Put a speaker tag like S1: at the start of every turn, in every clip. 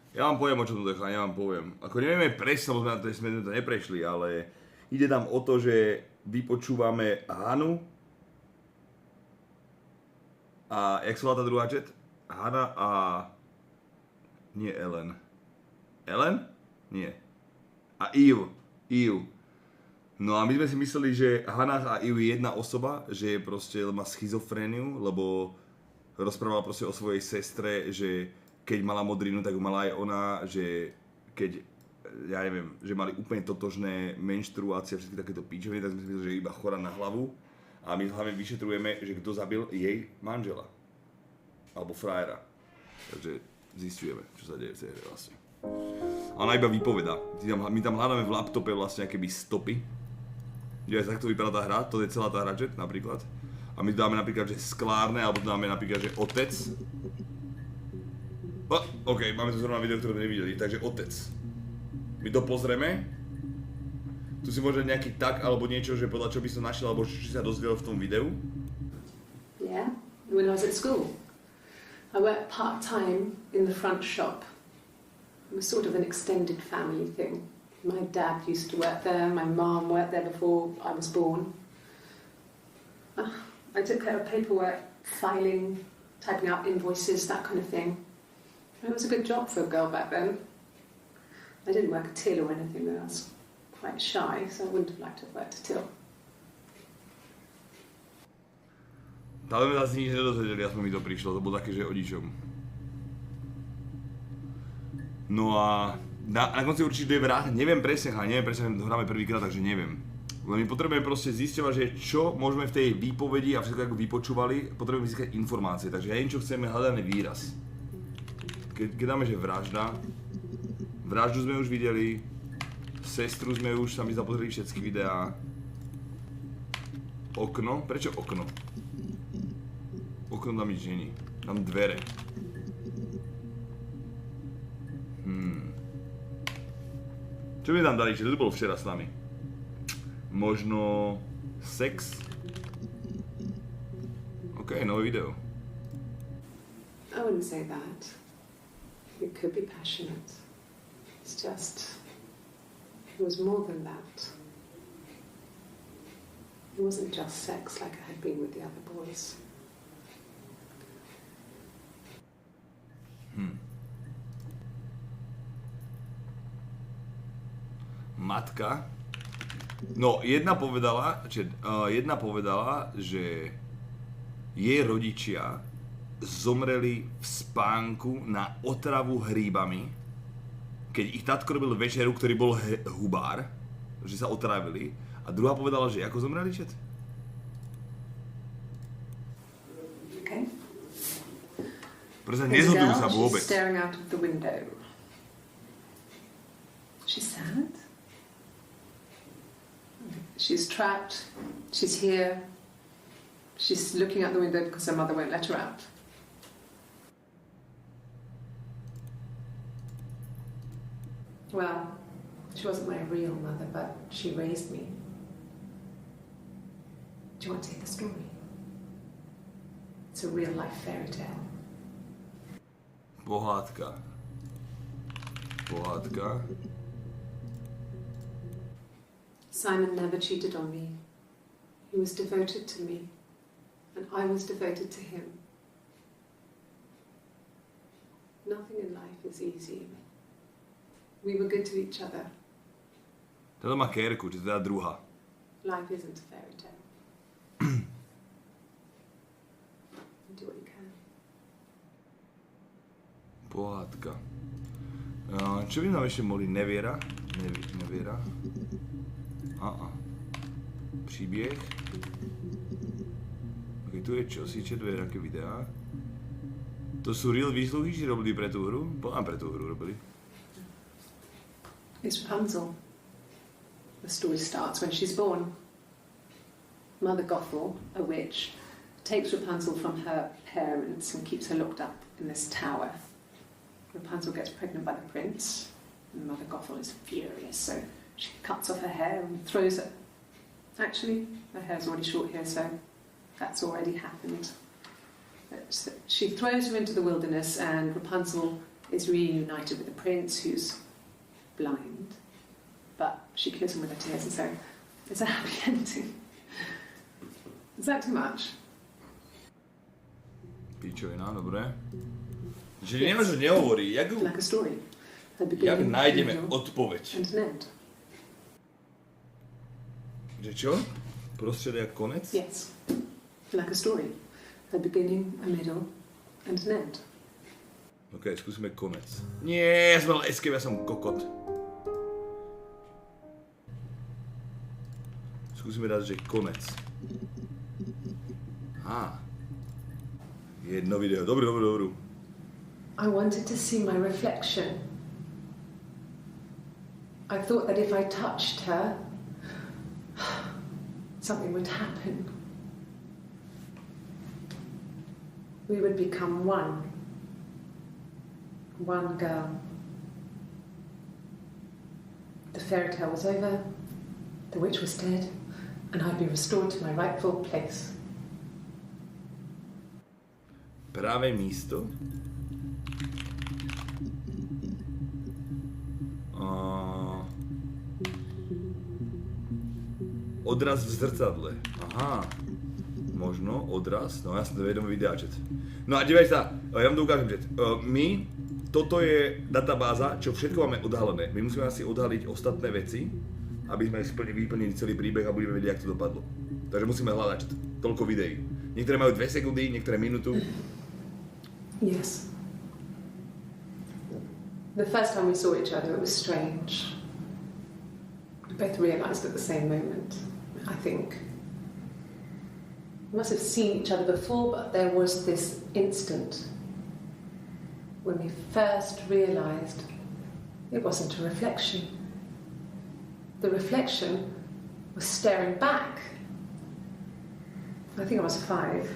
S1: Ja vám poviem, o čom to je, ja vám poviem. Ako nevieme presne, lebo sme to neprešli, ale ide tam o to, že vypočúvame Hanu a jak sa volá tá druhá chat? Hana a... Nie Ellen. Ellen? Nie. A Eve. No a my sme si mysleli, že Hana a Eve je jedna osoba, že proste má schizofréniu, lebo rozprávala proste o svojej sestre, že keď mala modrinu, tak ju mala aj ona, že keď, ja neviem, že mali úplne totožné menštruácie a všetky takéto píčoviny, tak sme si mysleli, že je iba chorá na hlavu. A my hlavne vyšetrujeme, že kto zabil jej manžela. Alebo frajera. Takže zistujeme, čo sa deje v tej hre vlastne. A ona iba vypovedá. My tam hľadáme v laptope vlastne akéby stopy. Že takto vypadá tá hra, to je celá tá hra, napríklad. A my dáme napríklad, že sklárne, alebo dáme napríklad, že otec. OK, máme tu zrovna video, ktoré nevideli, takže otec. My to pozrieme. Tu si môže nejaký tag alebo niečo, že podľa čo by som našiel, alebo či sa dozvedel v tom videu.
S2: Yeah, when I was at school. I worked part-time in the front shop. It was sort of an extended family thing. My dad used to work there, my mum worked there before I was born. I took care of paperwork, filing, typing out invoices, that kind of thing. It was a good job for a girl back then. I didn't work a till or anything, though. I was quite shy, so I wouldn't have liked to have worked a till.
S1: Tam sme zase nič nedozvedeli, aspoň mi to prišlo, to bolo také, že o ničom. No a na konci určite je vrát, neviem presne, hráme prvýkrát, takže neviem. Len my potrebujeme proste zisťovať, že čo môžeme v tej výpovedi a všetko ako vypočúvali, potrebujeme získať informácie, takže ja neviem, čo chceme, hľadaný výraz. Keď dáme, že vražda, vraždu sme už videli, sestru sme už sami zapozreli všetky videá. Okno? Prečo okno? Okno tam nič není. Tam dvere. Čo mi tam dali? Čo to bolo včera s nami? Možno... sex? OK, nové video.
S2: I wouldn't say that. It could be passionate. It's just... it was more than that. It wasn't just sex like I had been with the other boys.
S1: Matka. No, jedna povedala, že jej rodičia zomreli v spánku na otravu hríbami, keď ich tatko robil večeru, ktorý bol hubár, že sa otravili. A druhá povedala, že ako zomreli, čet?
S2: Okay.
S1: Pretože nezhodujú sa vôbec.
S2: She's staring out of the window. She's sad. She's trapped. She's here. She's looking out the window because her mother won't let her out. Well, she wasn't my real mother, but she raised me. Do you want to hear the story? It's a real-life fairy tale.
S1: Pohádka.
S2: Simon never cheated on me. He was devoted to me, and I was devoted to him. Nothing in life is easy. We were good to each other.
S1: Toto má kérku, či teda druhá.
S2: Life isn't a fairy tale. Do what you can.
S1: Pohádka. Čo by nám ešte mohli? Neviera? Neviera? Příběh. Ok, tu je čosi, dve nejaké videá. To sú real výsluhy, či robili pre tú hru? Podľa pre tú hru robili.
S2: It's Rapunzel. The story starts when she's born. Mother Gothel, a witch, takes Rapunzel from her parents and keeps her locked up in this tower. Rapunzel gets pregnant by the prince, and Mother Gothel is furious, so she cuts off her hair and throws it. Actually, her hair's already short here, so that's already happened. But she throws her into the wilderness, and Rapunzel is reunited with the prince who's blind, but she kills him with her tears, and so it's a happy ending. Is that too much?
S1: Pičovina, dobre. Že nemáš, že nehovorí.
S2: Like a story.
S1: Jak nájdeme odpoveď?
S2: And an end.
S1: Že čo? Prostredie a konec?
S2: Yes. Like a story. A beginning, a middle, and an end.
S1: OK, skúsime konec. Nie, ja som mal escape, ja som kokot. Skúsime dať, že konec. Jedno video. Dobrú.
S2: I wanted to see my reflection. I thought that if I touched her, something would happen. We would become one. One girl. The fairy tale was over, the witch was dead, and I'd be restored to my rightful place.
S1: Práve místo. Odraz v zrcadle. Aha. Možno odraz. No ja som to vedomý videáčet. No a dívej sa, ja vám to ukážem, že toto je databáza, čo všetko máme odhalené. My musíme asi odhaliť ostatné veci, aby sme vyplnili celý príbeh a budeme vedieť, jak to dopadlo. Takže musíme hľadať toľko videí. Niektoré majú 2 sekundy, niektoré minútu.
S2: Yes. The first time we saw each other, it was strange. We both realised at the same moment, I think. We must have seen each other before, but there was this instant when we first realised it wasn't a reflection. The reflection was staring back. I think I was 5. It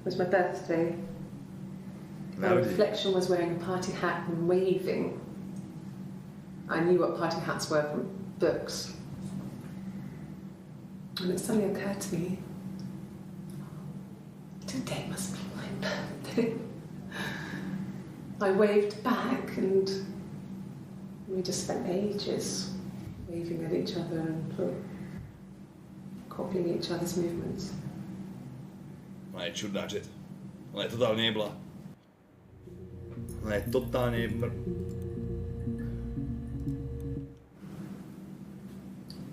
S2: was my birthday. The reflection was wearing a party hat and waving. I knew what party hats were from books. And it suddenly occurred to me, today must be my birthday. I waved back and we just spent ages waving at each other and copying each other's movements.
S1: Ona je čudná, že? Ona je totálne nebla. Ona je totálne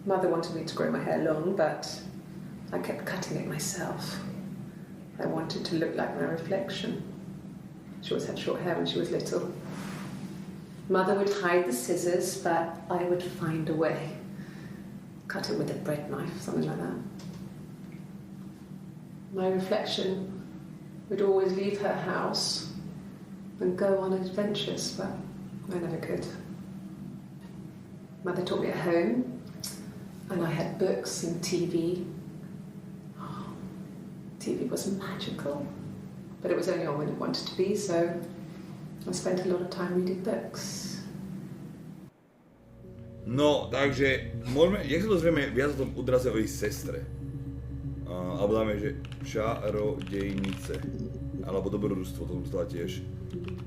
S2: Mother wanted me to grow my hair long, but I kept cutting it myself. I wanted to look like my reflection. She always had short hair when she was little. Mother would hide the scissors, but I would find a way. Cut it with a bread knife, something like that. My reflection would always leave her house and go on adventures, but I never could. Mother taught me at home, and I had books and TV. TV was magical, but it was only on when it wanted to be, so I spent a lot of time reading books.
S1: No, takže môžeme, jak sa dozvieme viac o tom odrazovej sestre? Alebo dáme, že čarodejnice. Alebo dobrodružstvo, to som stala tiež.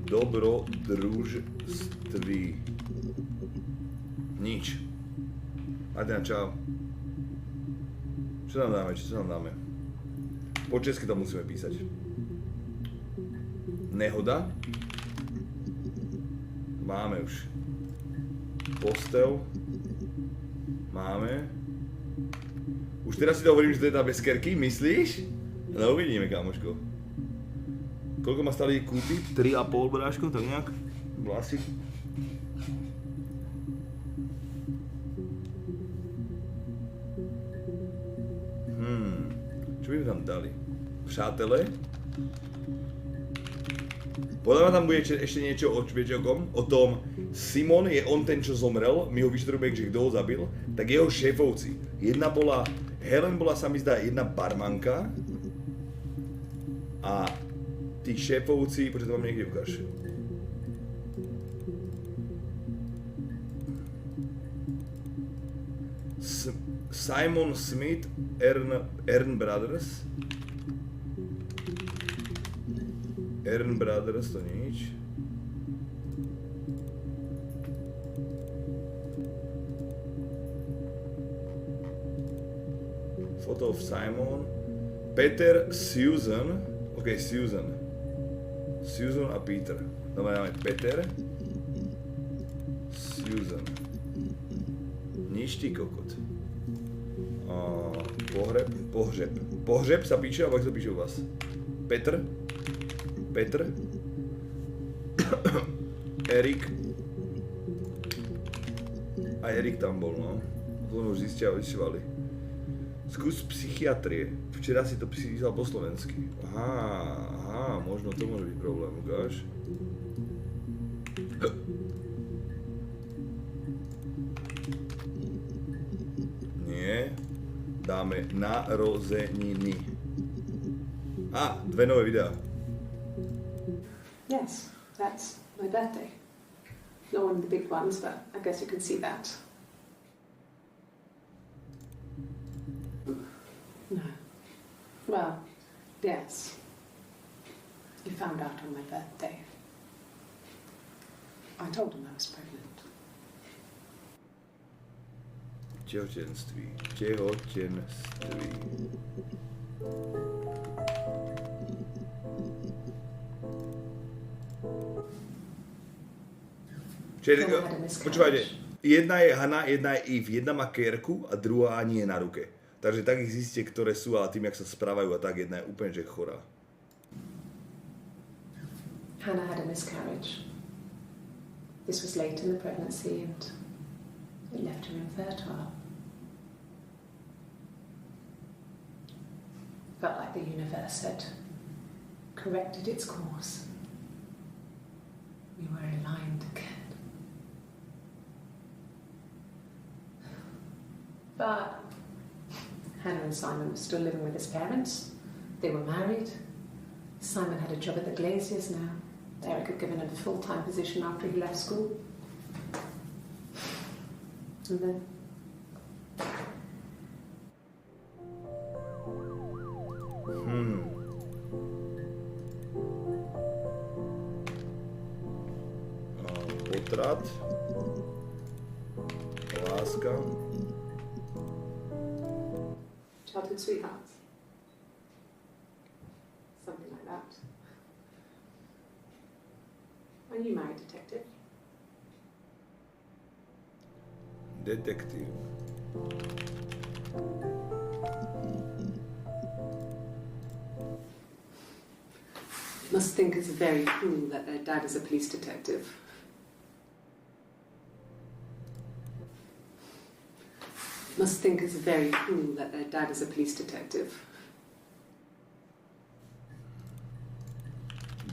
S1: Dobrodružství. Nič. Adrian, čau. Čo nám dáme? Po česky to musíme písať. Nehoda. Máme už. Postel. Máme. Už teraz si to hovorím, že to je tá bez kerky, myslíš? No uvidíme, kámoško. Koľko ma stali kúty? 3,5 bráško, tak nejak? Vlasy. Čo by mi tam dali? Přátelé? Podľa mňa tam bude ešte niečo o čviečokom, o tom Simon je on ten, čo zomrel, my ho vyšetrujeme, že kto ho zabil, tak jeho šéfovci. Helen bola, sa mi zdá, jedna barmanka a tí šéfovci, počkaj, to vám niekde ukáž. Simon Smith, Ern Brothers. Ern Brothers, to nič. Photo of Simon. Peter, Susan. OK, Susan. Susan a Peter. Dobre, máme Peter. Susan. Nič ty kokot. Pohřeb sa píše, alebo ak sa píše u vás? Petr. Erik. A Erik tam bol, no. To už zisťovali. Skús psychiatrie. Včera si to písal po slovensky. Aha, možno to môže byť problém, ukáž. Nie. Dáme narozeniny. Dve nové videá.
S2: Yes, that's my birthday. Not one of the big ones, but I guess you can see that. No. Well, yes. You found out on my birthday. I told him I was pregnant.
S1: Tehotenství. Počúvajte, jedna je Hana, jedna je Eve, jedna má kérku a druhá nie je na ruke. Takže tak ich zistíte, ktoré sú, ale tým, jak sa správajú a tak, jedna je úplne že chorá.
S2: Hannah had a miscarriage. This was late in the pregnancy and it left her infertile. Felt like the universe had corrected its course. We were aligned again. But Hannah and Simon were still living with his parents. They were married. Simon had a job at the Glaziers now. Eric had given him a full-time position after he left school. And then...
S1: Potrat. Láska.
S2: Childhood sweethearts. Something like that. Are you married, detective?
S1: Detektív.
S2: Must think it's very cool that their dad is a police detective. Must think it's very cool that their dad is a police detective.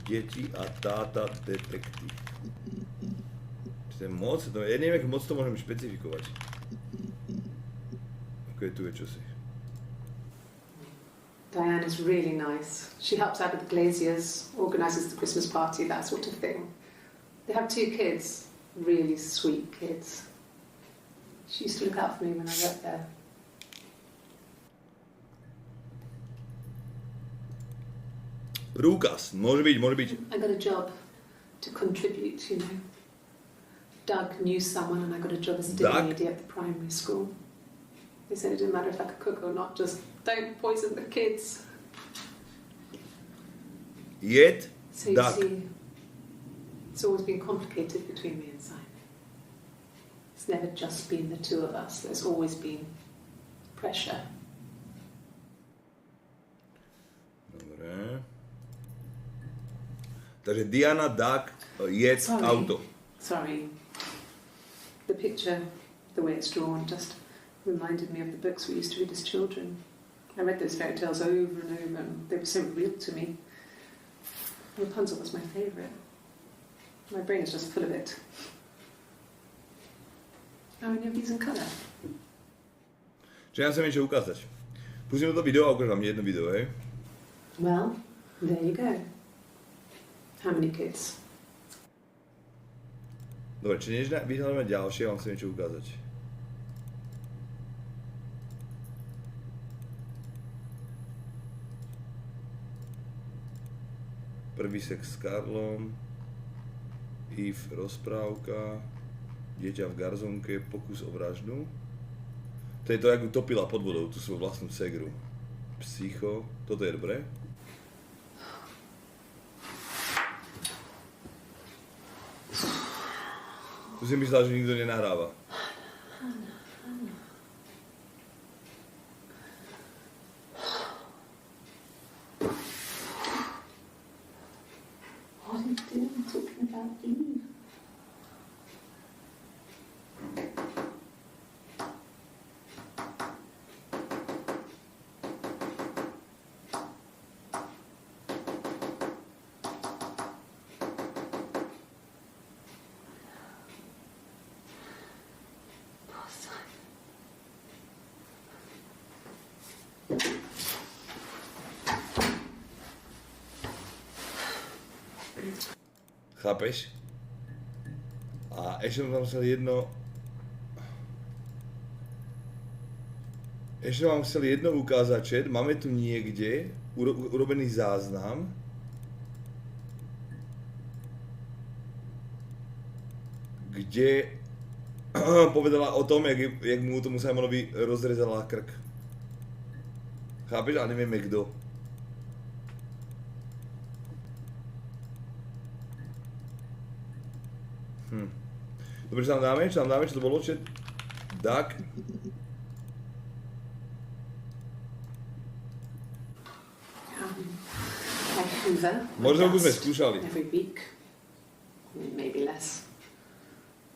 S1: Deti a táta detektív. Ja neviem, jak moc to môžem špecifikovať. OK, tu je čosi.
S2: Diane is really nice. She helps out with the Glaziers, organises the Christmas party, that sort of thing. They have 2 kids, really sweet kids. She used to look out for me when I worked there.
S1: Rúkas, môže byť.
S2: I got a job to contribute, you know. Doug knew someone and I got a job as a dinner lady at the primary school. They said it didn't matter if I could cook or not, just don't poison the kids.
S1: Yet,
S2: so you
S1: Doug.
S2: see, it's always been complicated between me and Simon. It's never just been the two of us. There's always been pressure.
S1: Dobre. Takže Diana, Doug, Yet, auto.
S2: Sorry. The picture, the way it's drawn, just reminded me of the books we used to read as children. I read those fairy tales over and over, and they were so real to me. Rapunzel was my favourite. My brain is just full of it. How many of these in colour?
S1: Čiže ja chcem niečo ukázať. Pustím to video a ukážem vám jedno video, hej?
S2: Well, there you go. How many kids?
S1: Dobre, či než vyhľadáme ďalšie, vám chcem niečo ukázať. Prvý sex s Karlom, Eve rozprávka, dieťa v garzonke, pokus o vraždu. To je to, jak utopila pod vodou, tú svoju vlastnú segru. Psycho, toto je dobré. Tu si myslela, že nikto nenahráva.
S2: What are you doing talking about Eve?
S1: Chápeš? A ešte vám chcel jedno... Ešte vám chcel jedno ukázať, chat. Máme tu niekde urobený záznam. Kde povedala o tom, jak mu tomu Simonovi rozrezala krk. Chápeš? A nevieme kto. Dobre, čo tam dáme, čo to bolo, čo? Tak. Možno by sme skúšali.
S2: Every week, maybe less.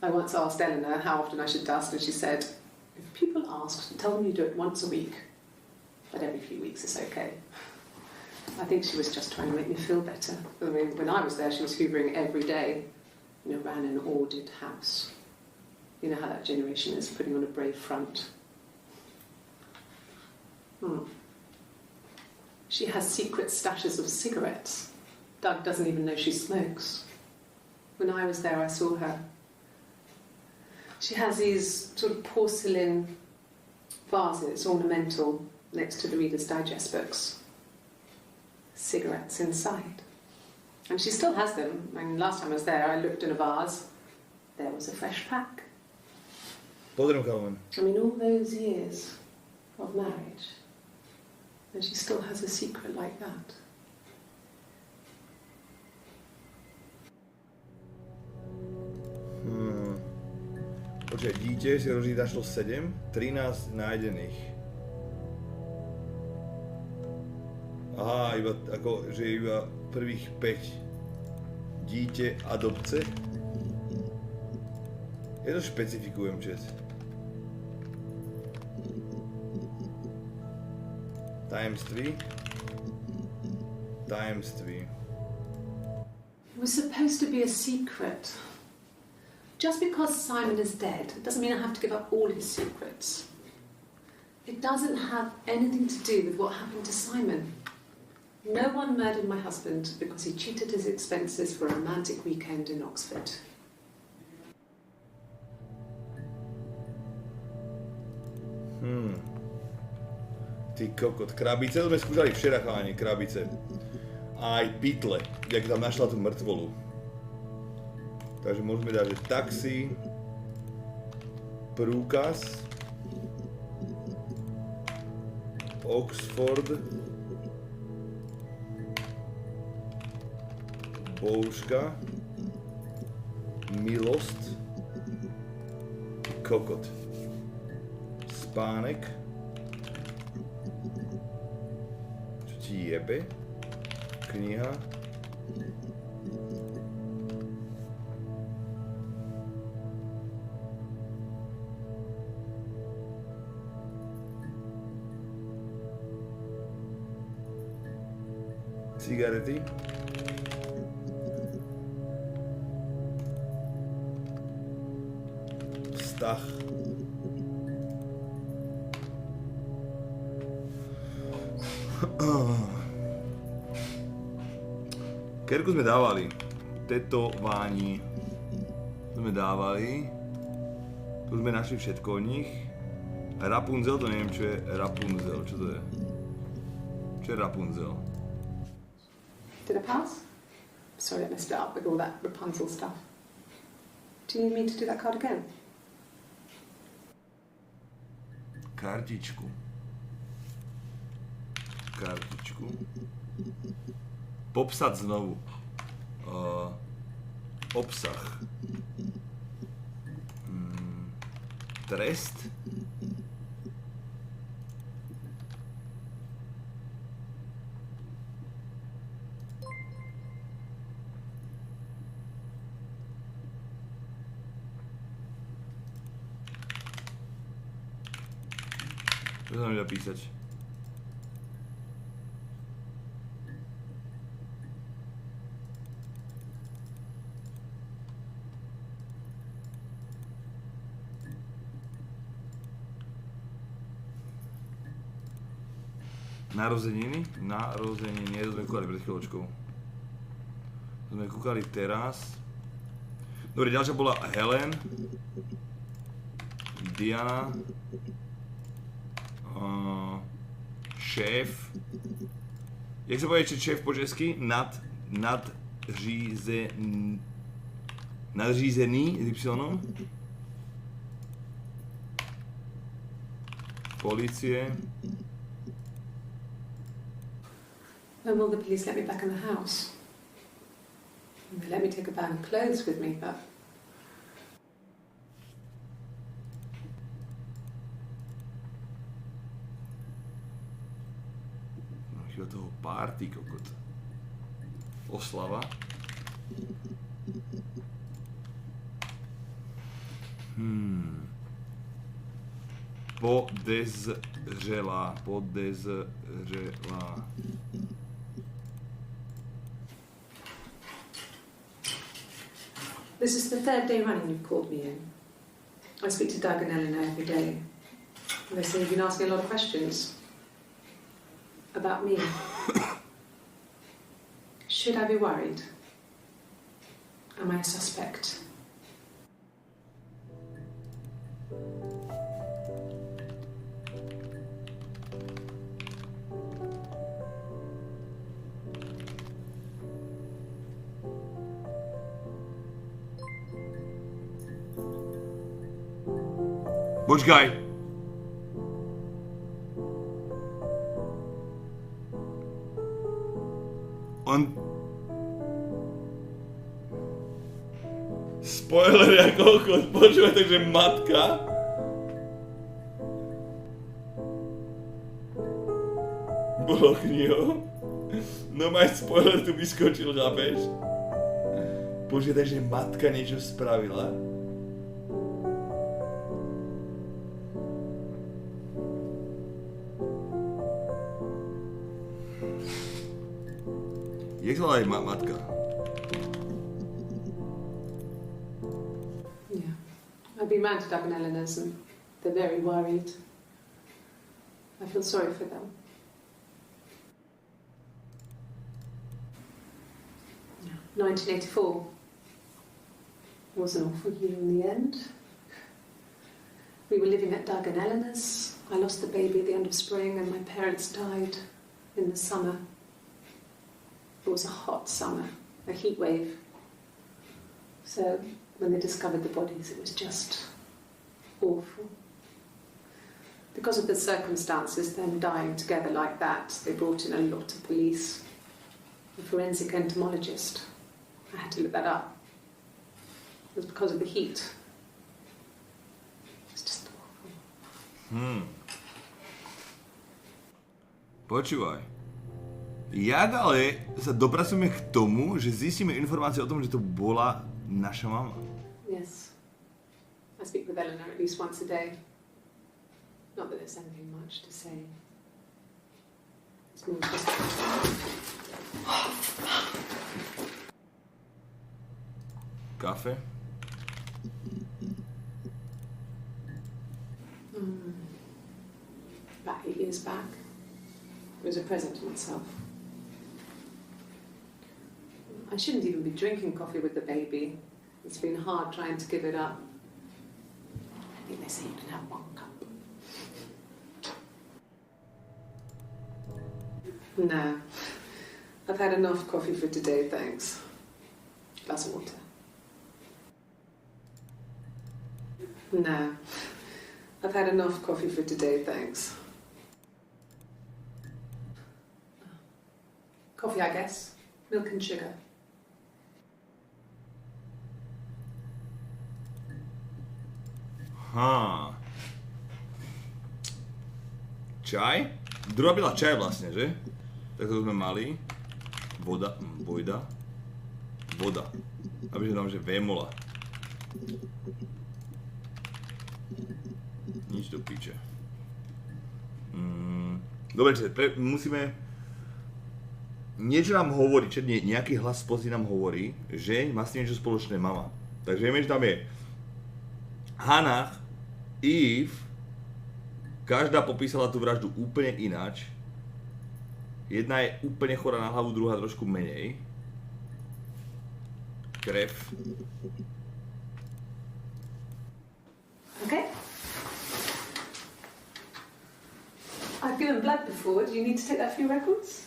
S2: I once asked Eleanor how often I should dust, and she said, if people ask, tell them you do it once a week, but every few weeks is okay. I think she was just trying to make me feel better. I mean, when I was there, she was hoovering every day. You know, ran an ordered house. You know how that generation is, putting on a brave front. She has secret stashes of cigarettes. Doug doesn't even know she smokes. When I was there, I saw her. She has these sort of porcelain vases, ornamental, next to the Reader's Digest books. Cigarettes inside. And she still has them. I mean, last time I was there, I looked in a vase. There was a fresh pack. I mean, all those years of marriage, and she still has a secret like that.
S1: Počkaj, dítě si rozhodí našlo 7, 13 nájdených. Aha, že iba prvých 5. Dítě, adopce. Ja to špecifikujem, čes. Times 3. Times 3.
S2: It was supposed to be a secret. Just because Simon is dead doesn't mean I have to give up all his secrets. It doesn't have anything to do with what happened to Simon. No one murdered my husband because he cheated his expenses for a romantic weekend in Oxford.
S1: Ty kokot, krabice, to sme skúšali včera, chalani, krabice. A aj pytle, jak tam našla tú mŕtvolu. Takže môžeme dať, že taxi, prúkaz, Oxford, bouška, milost, kokot, spánek, čo ti jebe, kniha, cigarety, vztah, kerku sme dávali, tetování sme dávali, tu sme našli všetko o nich. Rapunzel, to neviem čo je Rapunzel, čo to je? Čo je Rapunzel?
S2: Did I pass? Sorry, I messed it up with all that Rapunzel stuff. Do you need me to do that card again?
S1: Kartičku. Popsať znovu. Obsah. Trest. Čo sa mi dá písať? Narozeniny? Narozeniny, to sme kúkali pred chvíľočkou. To sme kúkali teraz. Dobre, ďalšia bola Helen. Diana. Šéf. Jak sa povie ešte šéf po česky? Nadřízený s Y. Policie.
S2: When will the police let me back in the house? They let me take a bag of clothes with me, but...
S1: Do toho party, kokot. Oslava. Podezřelá.
S2: This is the third day running you've called me in. I speak to Doug and Eleanor every day. They say you've been asking a lot of questions. About me. Should I be worried? Am I a suspect?
S1: Počkaj. Spoiler ako ochod, počúvaj, takže matka bolo knihou. No maj spoiler tu vyskočil, chápeš? Počkaj, takže matka niečo spravila. Jak sa volá aj matka?
S2: Yeah. I've been round to Doug and Eleanor's and they're very worried. I feel sorry for them. Yeah. 1984 was an awful year in the end. We were living at Doug and Eleanor's. I lost the baby at the end of spring and my parents died in the summer. It was a hot summer, a heat wave. So when they discovered the bodies, it was just awful. Because of the circumstances, them dying together like that, they brought in a lot of police. A forensic entomologist. I had to look that up. It was because of the heat. It was just awful.
S1: Počúvaj. Jak ale sa dopracujeme k tomu, že zistíme informácie o tom, že to bola naša mama?
S2: Yes. I speak with Eleanor at least once a day. Not that there's anything much to say. It's more just...
S1: Kafe?
S2: About 8 years back. It was a present to myself. I shouldn't even be drinking coffee with the baby. It's been hard trying to give it up. I think they say you can have 1 cup. No. I've had enough coffee for today, thanks. Glass of water. No. I've had enough coffee for today, thanks. Coffee, I guess. Milk and sugar.
S1: Čaj? Druhá byla čaj vlastne, že? Tak to sme mali. Voda. Voda. Aby sme tam, že vémola. Nič do píče. Dobre, musíme... Niečo nám hovorí, nejaký hlas spozí nám hovorí, že má s tým niečo spoločné mama. Takže vieme, že tam je Hannah, Eve, každá popísala tú vraždu úplne ináč. Jedna je úplne chorá na hlavu, druhá trošku menej. Krev.
S2: Okay. I've given blood before. Do you need to take that for your records?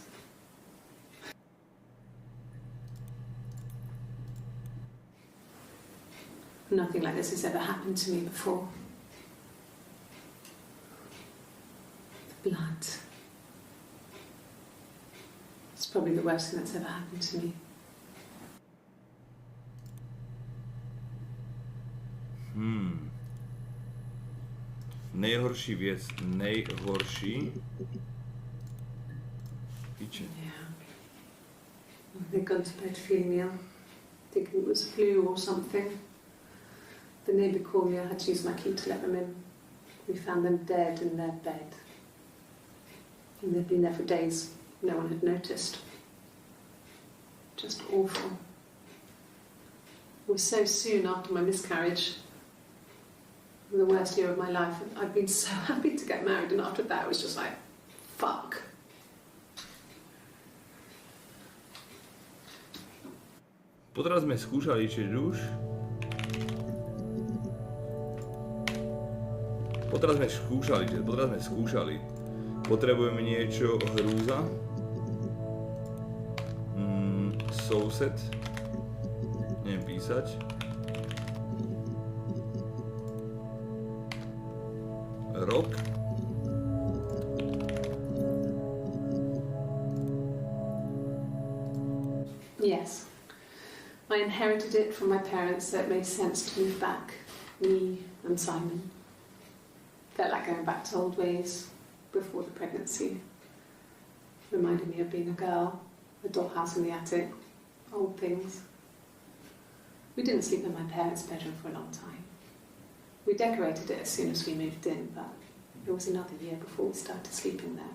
S2: Nothing like this has ever happened to me before. The blood. It's probably the worst thing that's ever happened to me.
S1: Nejhorší věc, nejhorší. Píče.
S2: Yeah. They'd gone to bed feeling ill, thinking it was flu or something. The neighbour called me, I had to use my key to let them in. We found them dead in their bed. And they'd been there for days. No one had noticed. Just awful. It was so soon after my miscarriage. The worst year of my life. I'd been so happy to get married, and after that it was just like, fuck.
S1: Potom sme skúšali, či už. Potom sme skúšali. Potrebujeme niečo hrúza. Soused. Neviem písať. Rock.
S2: Yes. I inherited it from my parents, so it made sense to move back. Me and Simon. Felt like going back to old ways before the pregnancy. Reminded me of being a girl, a dollhouse in the attic, old things. We didn't sleep in my parents' bedroom for a long time. We decorated it as soon as we moved in, but it was another year before we started sleeping there.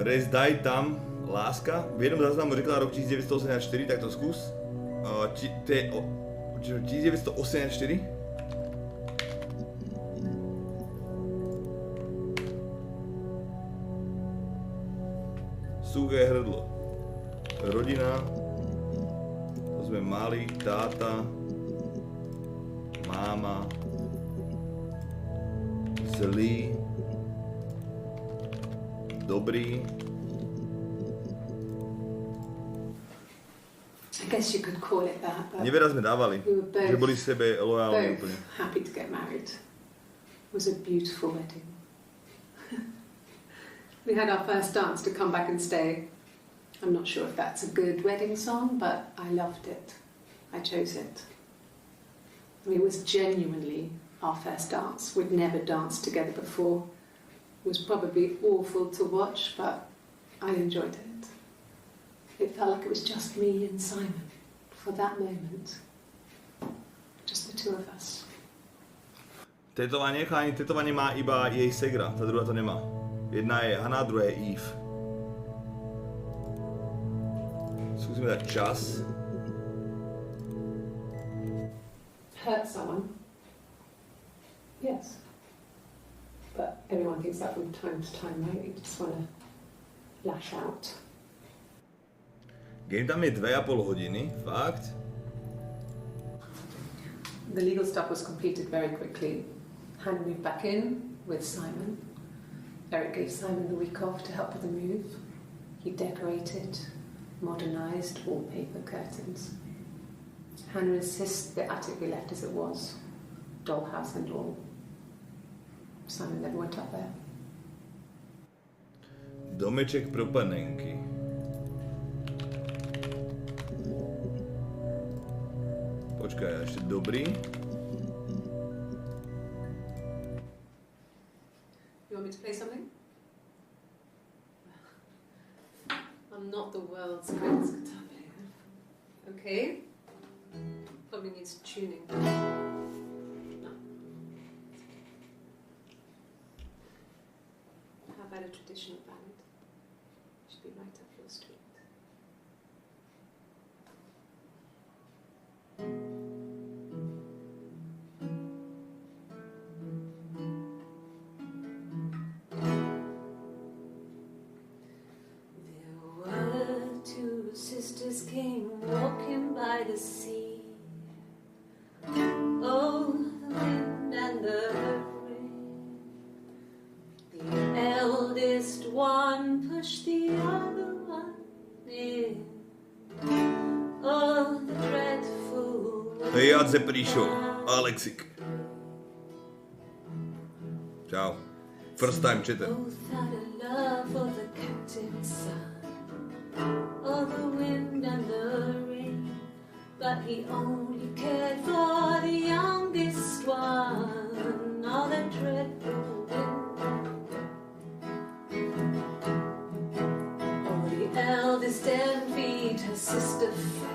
S1: Rez, daj tam, láska. V jednom záznamu řekla rok 1984, tak to skús. 1984? Suché hrdlo. Rodina. To sme mali, táta. Máma. Zlý. Dobrý.
S2: I guess you could call it that, but
S1: Neveľa sme dávali, že boli sebe lojálni úplne.
S2: Happy to get married. It was a beautiful wedding. We had our first dance to come back and stay. I'm not sure if that's a good wedding song, but I loved it. I chose it. I mean, it was genuinely our first dance. We'd never danced together before. It was probably awful to watch, but I enjoyed it. It felt like it was just me and Simon for that moment. Just the two of us.
S1: Tetovanie má iba jej segra, tá druhá to nemá. Jedna je Hannah, druhá je Eve. Skúsime dať čas.
S2: Hurt someone? Yes. But everyone thinks that from time to time, right? You just want to lash out.
S1: Game tam je 2,5 hodiny, fakt.
S2: The legal stuff was completed very quickly. Hannah moved back in with Simon. Eric gave Simon the week off to help with the move. He decorated modernised wallpaper curtains. Hannah insists the attic be left as it was, dollhouse and all. Simon never went up there.
S1: Domeček pro panenky. Počkaj, ešte dobrý.
S2: You want me to play something? I'm not the world's greatest guitar player. Okay? Probably needs tuning. No. How about a traditional ballad? Should be right up your street. Sisters came walking by the sea. Oh, the wind and the rain. The eldest one pushed the other one in. Oh, the dreadful wind.
S1: Hej, Jadze prišiel. Alexik. Čau. First time chatter.
S2: Both had a love for the captain's son. Oh, the wind and the rain, but he only cared for the youngest one. Oh, the dreadful wind. Oh, the eldest envied her sister fair.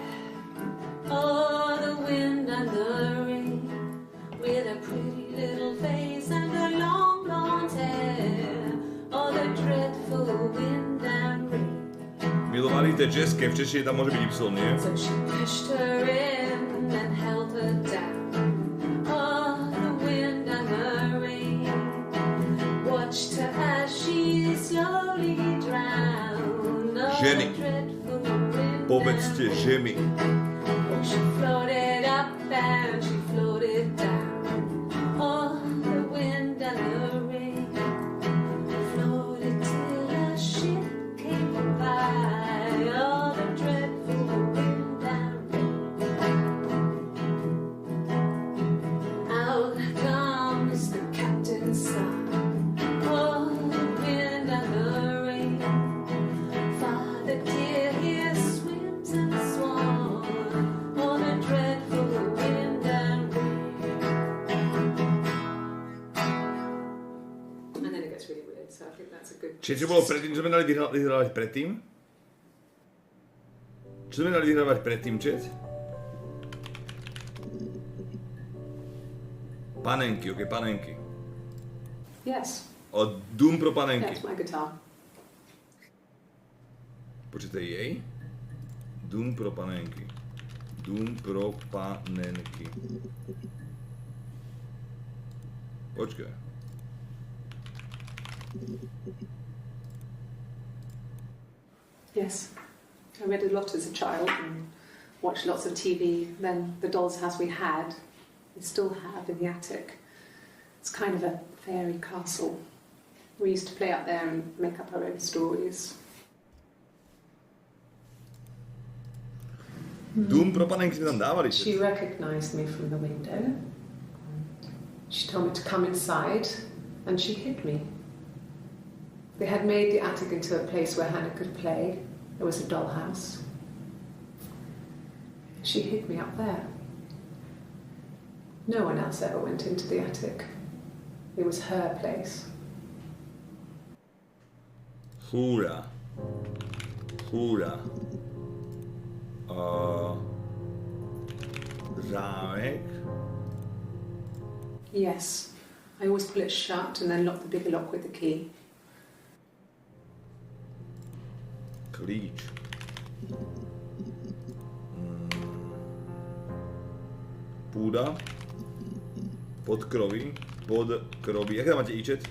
S2: Oh, the wind and the rain, with a pretty little face and her long blonde hair. Oh, the dreadful wind and rain.
S1: Milovaný té české, v češtině tam může být Y, nie?
S2: So she pushed her in and held her down. Oh, the wind and the rain watched her as she slowly drowned. Oh,
S1: Ženy.
S2: the dreadful wind
S1: Povedzte,
S2: and
S1: že mi.
S2: oh, she floated up and she floated down. Oh, the wind and the rain floated till a ship came by. Oh, the dreadful wind and rain. Out comes the captain's son. Oh, the wind and the rain. Father dear, here swims and swan. Oh, the dreadful wind and rain. And then it gets really weird, so I think that's a good...
S1: Čiže bolo predtým, čo sme dali vyhrávať predtým? Čo sme dali vyhrávať predtým, čet? Panenky, ok, panenky.
S2: Yes,
S1: O Doom pro panenky.
S2: that's my guitar.
S1: Počujte jej. Doom pro panenky. Doom pro panenky. Počkaj.
S2: Yes, I read a lot as a child and watched lots of TV. Then the doll's house we had, we still have in the attic. It's kind of a fairy castle. We used to play up there and make up our own stories.
S1: Doom pro panenky sme tam dávali.
S2: She
S1: Čet.
S2: recognised me from the window. She told me to come inside and she hid me. They had made the attic into a place where Hannah could play. It was a dollhouse. She hid me up there. No one else ever went into the attic. It was her place.
S1: Fúra. Fúra. Zámek.
S2: Yes. I always pull it shut and then lock the bigger lock with the key.
S1: Klíč. Půda. Podkroví. Podkroví. Jaké tam máte íčet?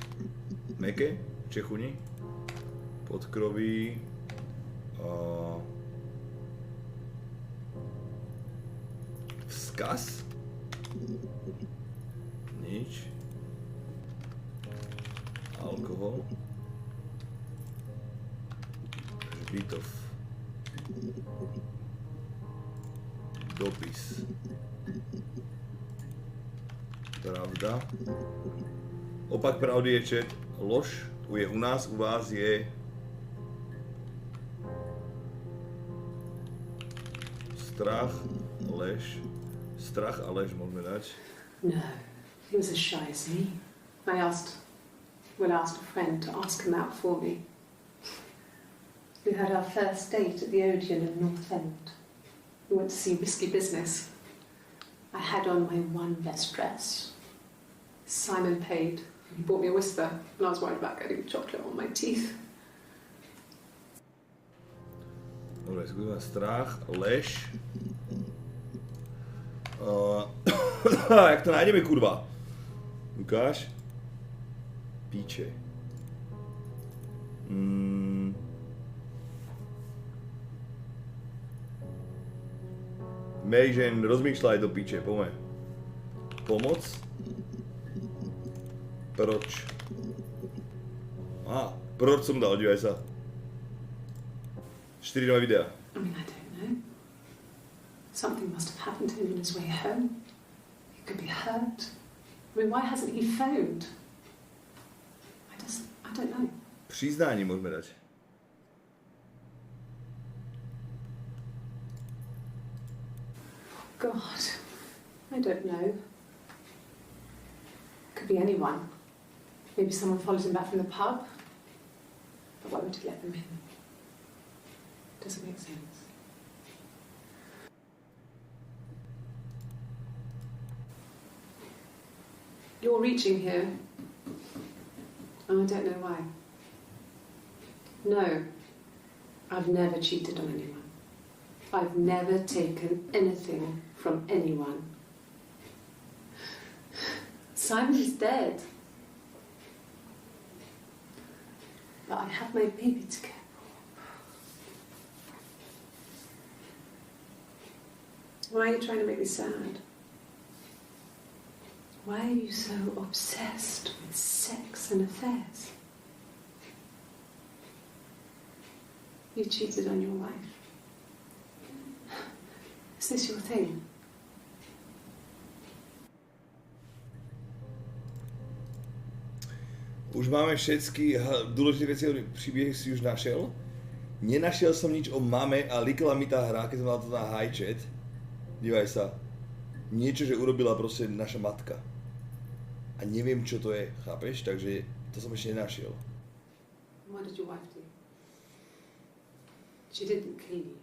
S1: Meké? Čechuni? Podkroví. Vzkaz? Nič. Alkohol. Bytov. Dopis. Pravda. Opak pravdy je čet. Lož. Je u nás, u vás je... Strach, lež. Strach a lež môžeme dať.
S2: No, he was as shy as me. I asked a friend to ask him out for me. We had our first date at the Odeon in North End. We went to see Risky Business. I had on my one best dress. Simon paid. He bought me a whisper, and I was worried about getting chocolate on my teeth.
S1: Dobre, skúsime strach, lež. Jak to nájdeme, kurva? Ukáž? Píče. Mejžen, rozmýšľaj do píče, poďme. Pomoc? Proč? Proč som dal, dívaj sa. 4 nové videa.
S2: I mean, I don't know. Something must have happened to him on his way home. He could be hurt. I mean, why hasn't he phoned? I don't know.
S1: Přiznání môžeme dať.
S2: God, I don't know. Could be anyone. Maybe someone follows him back from the pub. But why would he let them in? Doesn't make sense. You're reaching here. And I don't know why. No, I've never cheated on anyone. I've never taken anything from anyone. Simon is dead. But I have my baby to care for. Why are you trying to make me sad? Why are you so obsessed with sex and affairs? You cheated on your wife. Is this your thing?
S1: Už máme všetky dôležité veci, príbeh si už našiel. Nenašiel som nič o mame a likla mi tá hra, keď som dal to na high chat. Dívaj sa. Niečo, že urobila proste naša matka. A neviem, čo to je, chápeš? Takže to som ešte nenašiel.
S2: What did your wife do? She didn't kill you.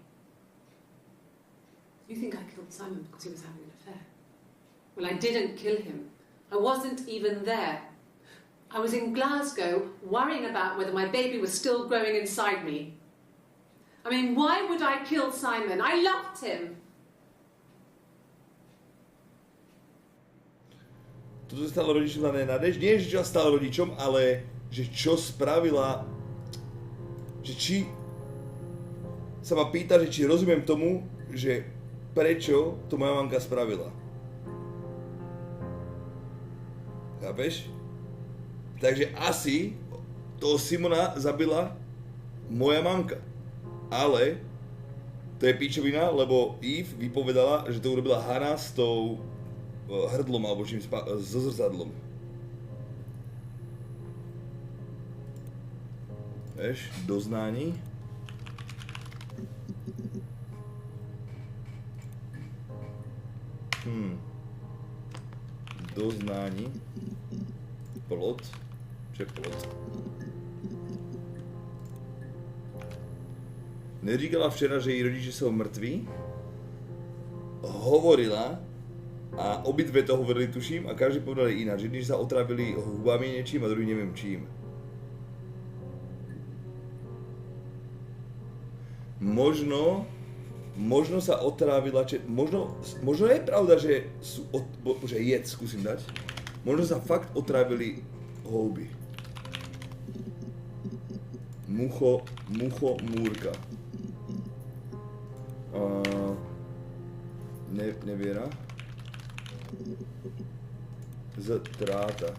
S2: You think I killed Simon because he was having an affair? Well, I didn't kill him. I wasn't even there. I was in Glasgow worrying about whether my baby was still growing inside me. I mean, why would I kill Simon? I loved him.
S1: Toto sa stalo rodičom na Nadež. Nie, že čo sa stalo rodičom, ale že čo spravila, že či sa ma pýta, že či rozumiem tomu, že prečo to moja mamka spravila. Chápeš? Takže asi toho Simona zabila moja mamka. Ale to je píčovina, lebo Eve vypovedala, že to urobila Hana s tou hrdlom alebo čím so zrcadlom. Vieš, doznání. Doznání. Plot. Čo je plot? Neříkala včera, že její rodiče jsou mrtví. Hovorila a obidve to hovorili, tuším, a každý povedali ináč. Jedni, že sa otrávili hubami niečím a druhý neviem čím. Možno sa otrávila, možno je pravda, že sú, že jed skúsim dať. Možno sa fakt otrávili houby. Múrka. Neviera. Ztráta.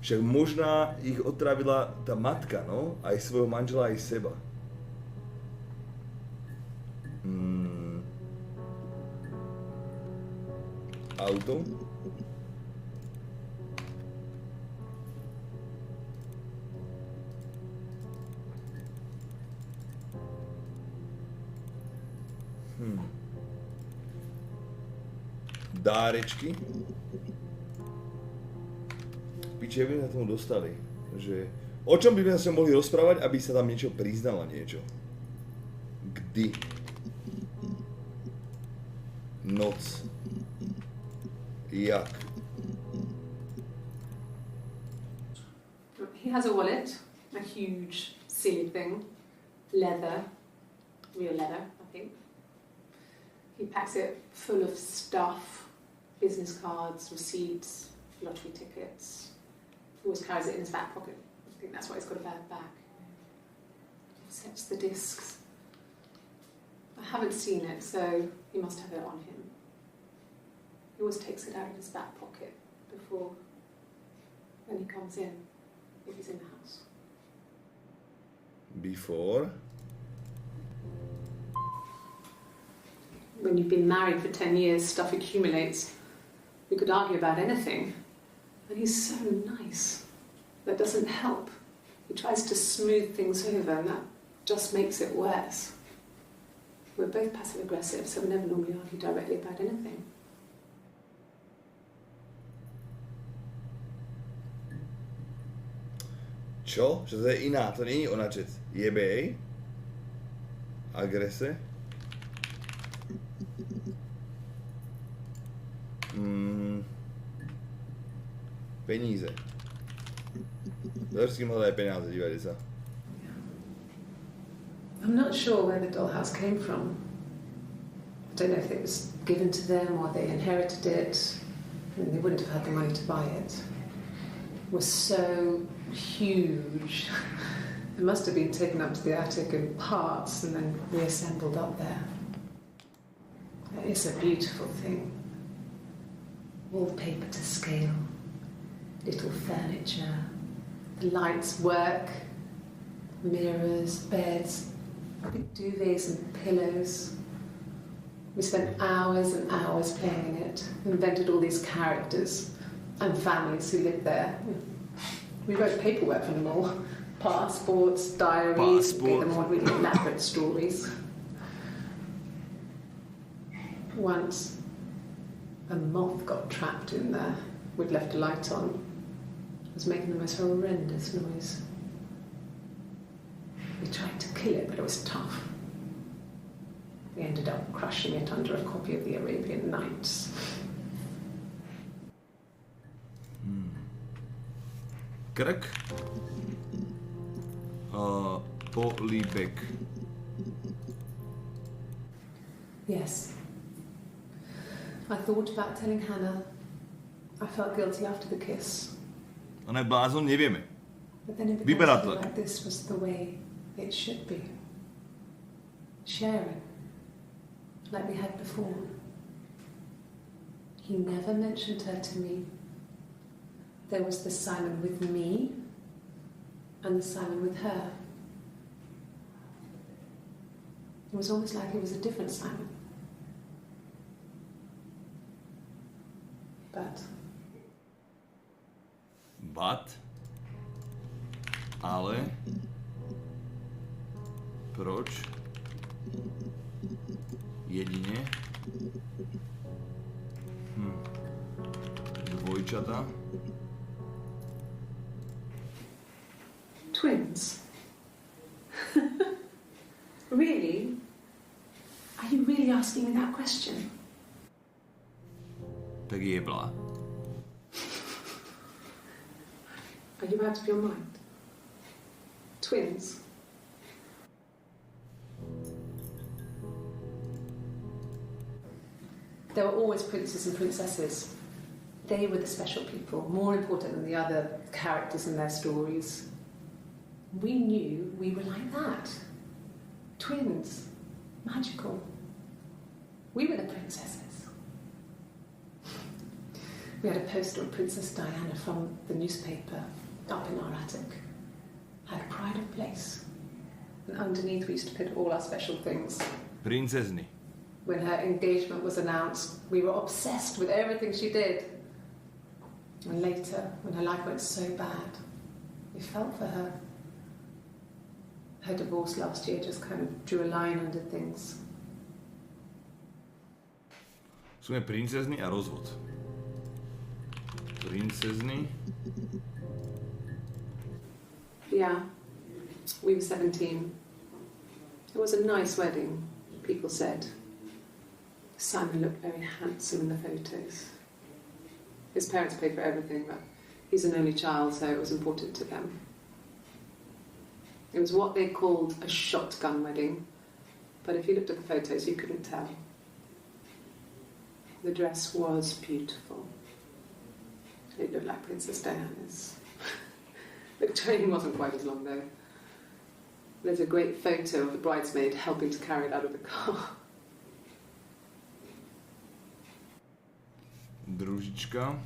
S1: Však možná ich otrávila tá matka, no? Aj svojho manžela, aj seba. Auto? Dárečky? Piči, jak by sme sa tomu dostali? Že... O čom by sme sa mohli rozprávať, aby sa tam niečo priznalo niečo? Kdy? Noc. Jak?
S2: He has a wallet, a huge sealed thing, leather, real leather, I think. He packs it full of stuff, business cards, receipts, lottery tickets. He always carries it in his back pocket. I think that's why he's got a bad back. Sets the discs. I haven't seen it, so he must have it on him. He always takes it out of his back pocket before, when he comes in, if he's in the house.
S1: Before?
S2: When you've been married for 10 years, stuff accumulates. We could argue about anything. And he's so nice. That doesn't help. He tries to smooth things over, and that just makes it worse. We're both passive-aggressive, so we never normally argue directly about anything.
S1: Čo? Že to je iná, to není ona čet. Jebej? Agrese? Peníze. Vždycky hledají peníze, dívejte se.
S2: I'm not sure where the dollhouse came from. I don't know if it was given to them or they inherited it. I mean, they wouldn't have had the money to buy it. It was so huge. It must have been taken up to the attic in parts and then reassembled up there. It's a beautiful thing. Wallpaper to scale, little furniture, the lights work, mirrors, beds, big duvets and pillows. We spent hours and hours playing in it, invented all these characters and families who lived there. We wrote paperwork for them all, passports, diaries, gave them all really elaborate stories. Once, a moth got trapped in there. We'd left a light on. It was making the most horrendous noise. We tried to kill it, but it was tough. We ended up crushing it under a copy of the Arabian Nights.
S1: Krk. Políbek.
S2: Yes. I thought about telling Hannah. I felt guilty after the kiss.
S1: Ona je blázon, nevieme.
S2: But then it became something like this was the way it should be. Sharing. Like we had before. He never mentioned her to me. There was the Simon with me and the Simon with her. It was almost like it was a different Simon.
S1: But? Ale? Proč? Jedine? Dvojčata?
S2: Twins? Really? Are you really asking me that question?
S1: Tak jebla.
S2: Are you out of your mind? Twins? There were always princes and princesses. They were the special people, more important than the other characters in their stories. We knew we were like that. Twins. Magical. We were the princesses. We had a poster of Princess Diana from the newspaper up in our attic. Had a pride of place. And underneath we used to put all our special things.
S1: Princezny.
S2: When her engagement was announced, we were obsessed with everything she did. And later, when her life went so bad, we felt for her. Her divorce last year just kind of drew a line under things.
S1: Sme princezny a rozvod. Princezny.
S2: Yeah, we were 17. It was a nice wedding, people said. Simon looked very handsome in the photos. His parents paid for everything, but he's an only child, so it was important to them. It was what they called a shotgun wedding, but if you looked at the photos, you couldn't tell. The dress was beautiful. It looked like Princess Diana's. The train wasn't quite as long, though. There's a great photo of the bridesmaid helping to carry it out of the car.
S1: Družička.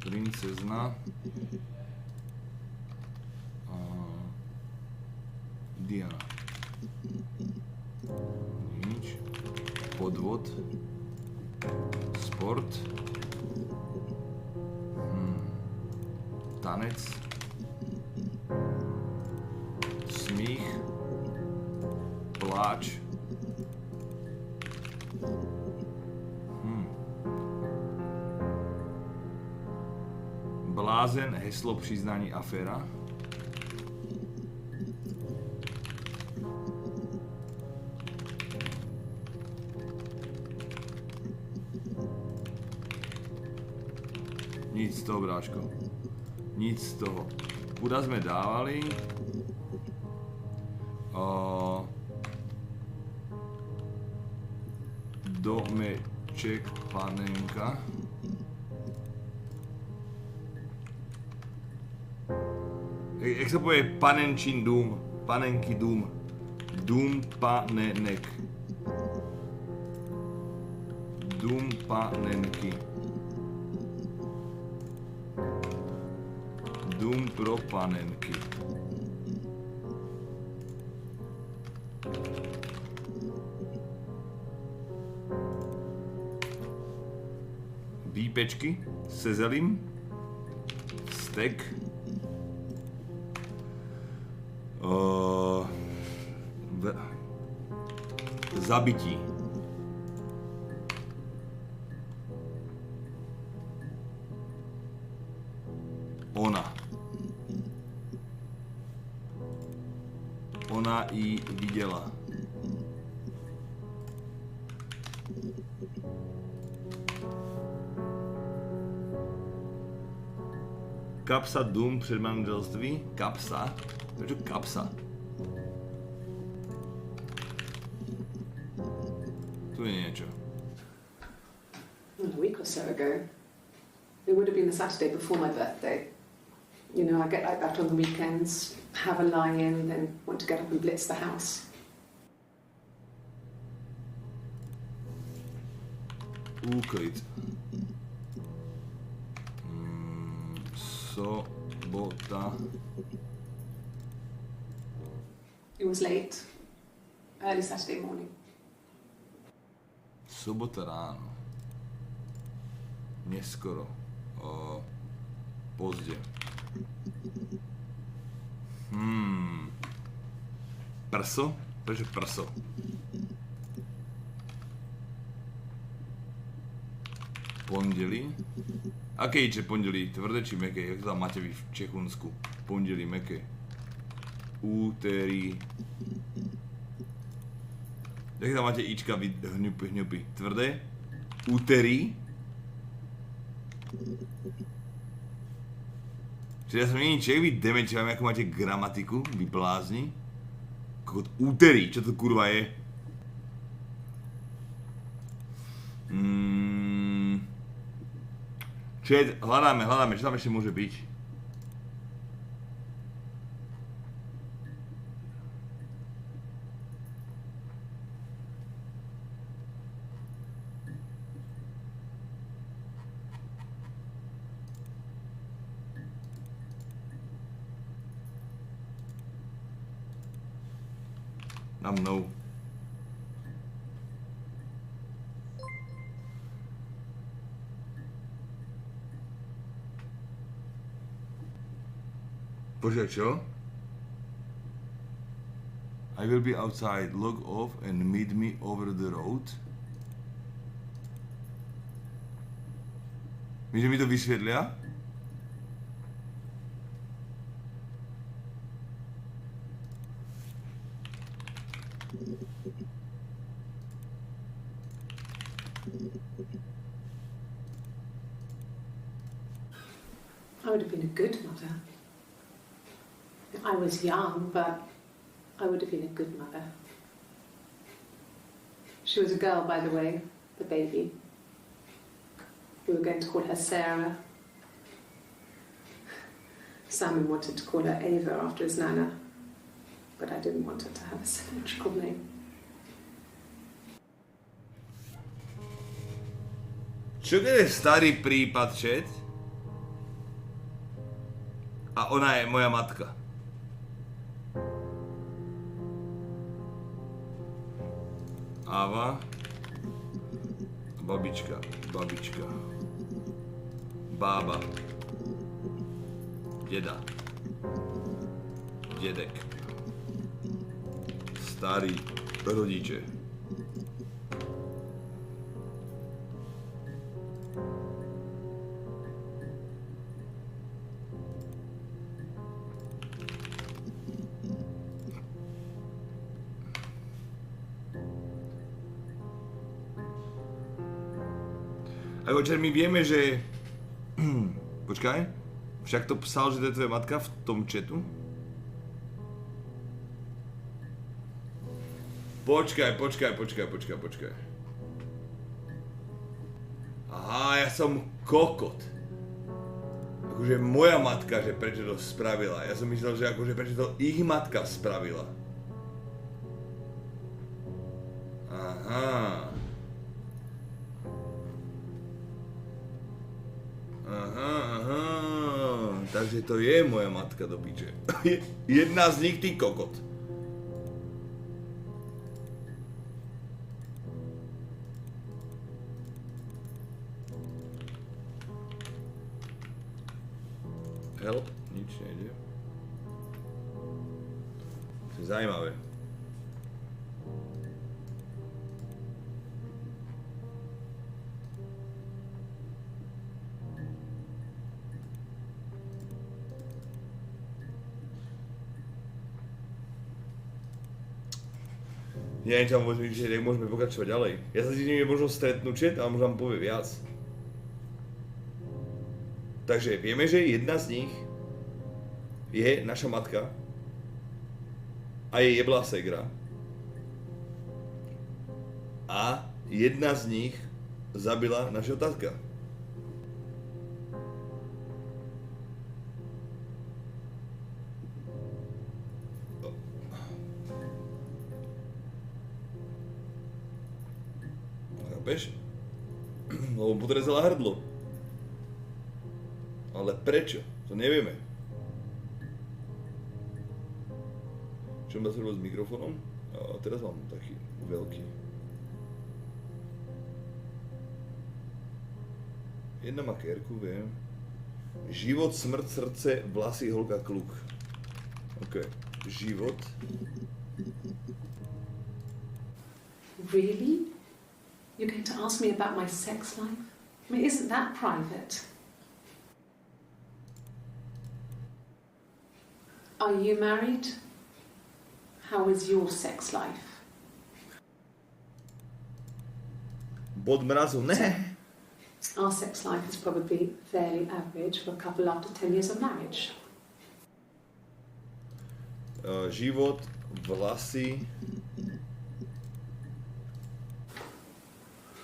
S1: Princezna. Diana. Nič. Podvod. Sport. Tanec. Smích. Pláč. Blázen, heslo, přiznání, aféra. Nic z toho, bráško. Nic z toho. Kuda sme dávali. Domeček, panenka. Jak se povie panenčín dům? Panenky dům. Dům panenek. Dům panenky. Dům pro panenky. Výpečky se zelím. Stek. Zabití. Ona. Ona ji viděla. Kapsa dům před manželství. Kapsa? Proč kapsa? Tu je niečo.
S2: A week or so ago. It would have been the Saturday before my birthday. You know, I get like that on the weekends, have a lie-in, then want to get up and blitz the house.
S1: Úklid. Sobota.
S2: It was late, early Saturday morning.
S1: Sobota ráno. Neskoro. Pozdě. Prso? Prečo prso? Pondelí? Aké je pondelí? Tvrdé či meké? Jak to tam máte vy v Čechunsku? Pondelí meké. Úterý. Jak tam máte ička vy hňupy? Tvrdé? Úterý? Čiže ja som není Čech, vy dementi, vám ako máte gramatiku, vy blázni. Kokot, úterý, čo to kurva je? Hľadáme, čo tam ešte môže byť? Na mnou. Počkaj, čo? I will be outside, log off and meet me over the road. Že mi to vysvetlia?
S2: I would have been a good mother. I was young, but I would have been a good mother. She was a girl, by the way, the baby. We were going to call her Sarah. Simon wanted to call her Ava after his nana, but I didn't want her to have a symmetrical name.
S1: Čo keď je starý prípad, chat? A ona je moja matka. Ava. Babička. Babička. Bába. Deda. Dedek. Starý rodiče. Očer, my vieme, že... Počkaj. Však to psal, že to je tvoja matka v tom chatu? Počkaj. Aha, ja som kokot. Akože moja matka, že prečo to spravila. Ja som myslel, že akože prečo to ich matka spravila. Aha. Takže to je moja matka do piče. Jedna z nich, ty kokot. Help, nič nejde. To je zajímavé. Ja neviem, čo vám môžeme vidieť, jak môžeme pokračovať ďalej. Ja sa s nimi možno stretnúť chat, ale možno vám povie viac. Takže vieme, že jedna z nich je naša matka a jej jeblá segra. A jedna z nich zabila našeho tatka. Chápeš? Lebo podrezala hrdlo. Ale prečo? To nevieme. Čo mám sa robiť s mikrofónom? A teraz mám taký veľký. Jedna má kérku, viem. Život, smrt, srdce, vlasy, holka, kluk. OK. Život.
S2: Really? You're going to ask me about my sex life? I mean, isn't that private? Are you married? How is your sex life?
S1: Bod mrazu, ne.
S2: Our sex life is probably fairly average for a couple after 10 years of marriage.
S1: Život, vlasy.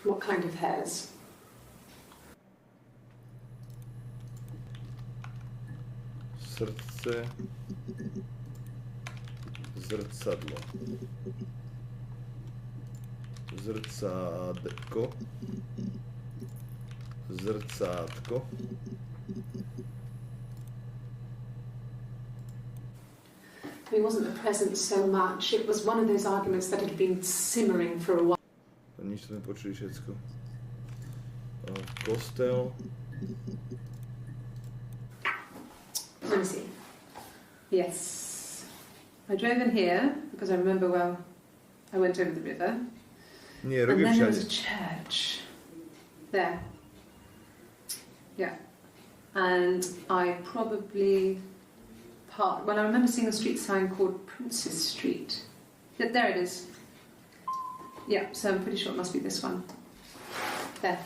S2: What kind of hairs?
S1: Srdce. Zrcadlo. Zrcádko. Zrcátko.
S2: I He wasn't the present so much. It was one of those arguments that had been simmering for a while.
S1: Nič sme počuli všetko. Kostel.
S2: Let me see. Yes. I drove in here because I remember, well, I went over the river.
S1: Nie,
S2: and
S1: roky
S2: then there
S1: všade.
S2: was a church. There. Yeah. And I probably well, I remember seeing a street sign called Princess Street. Yeah, there it is. Yeah, so I'm pretty sure it must be this one. There.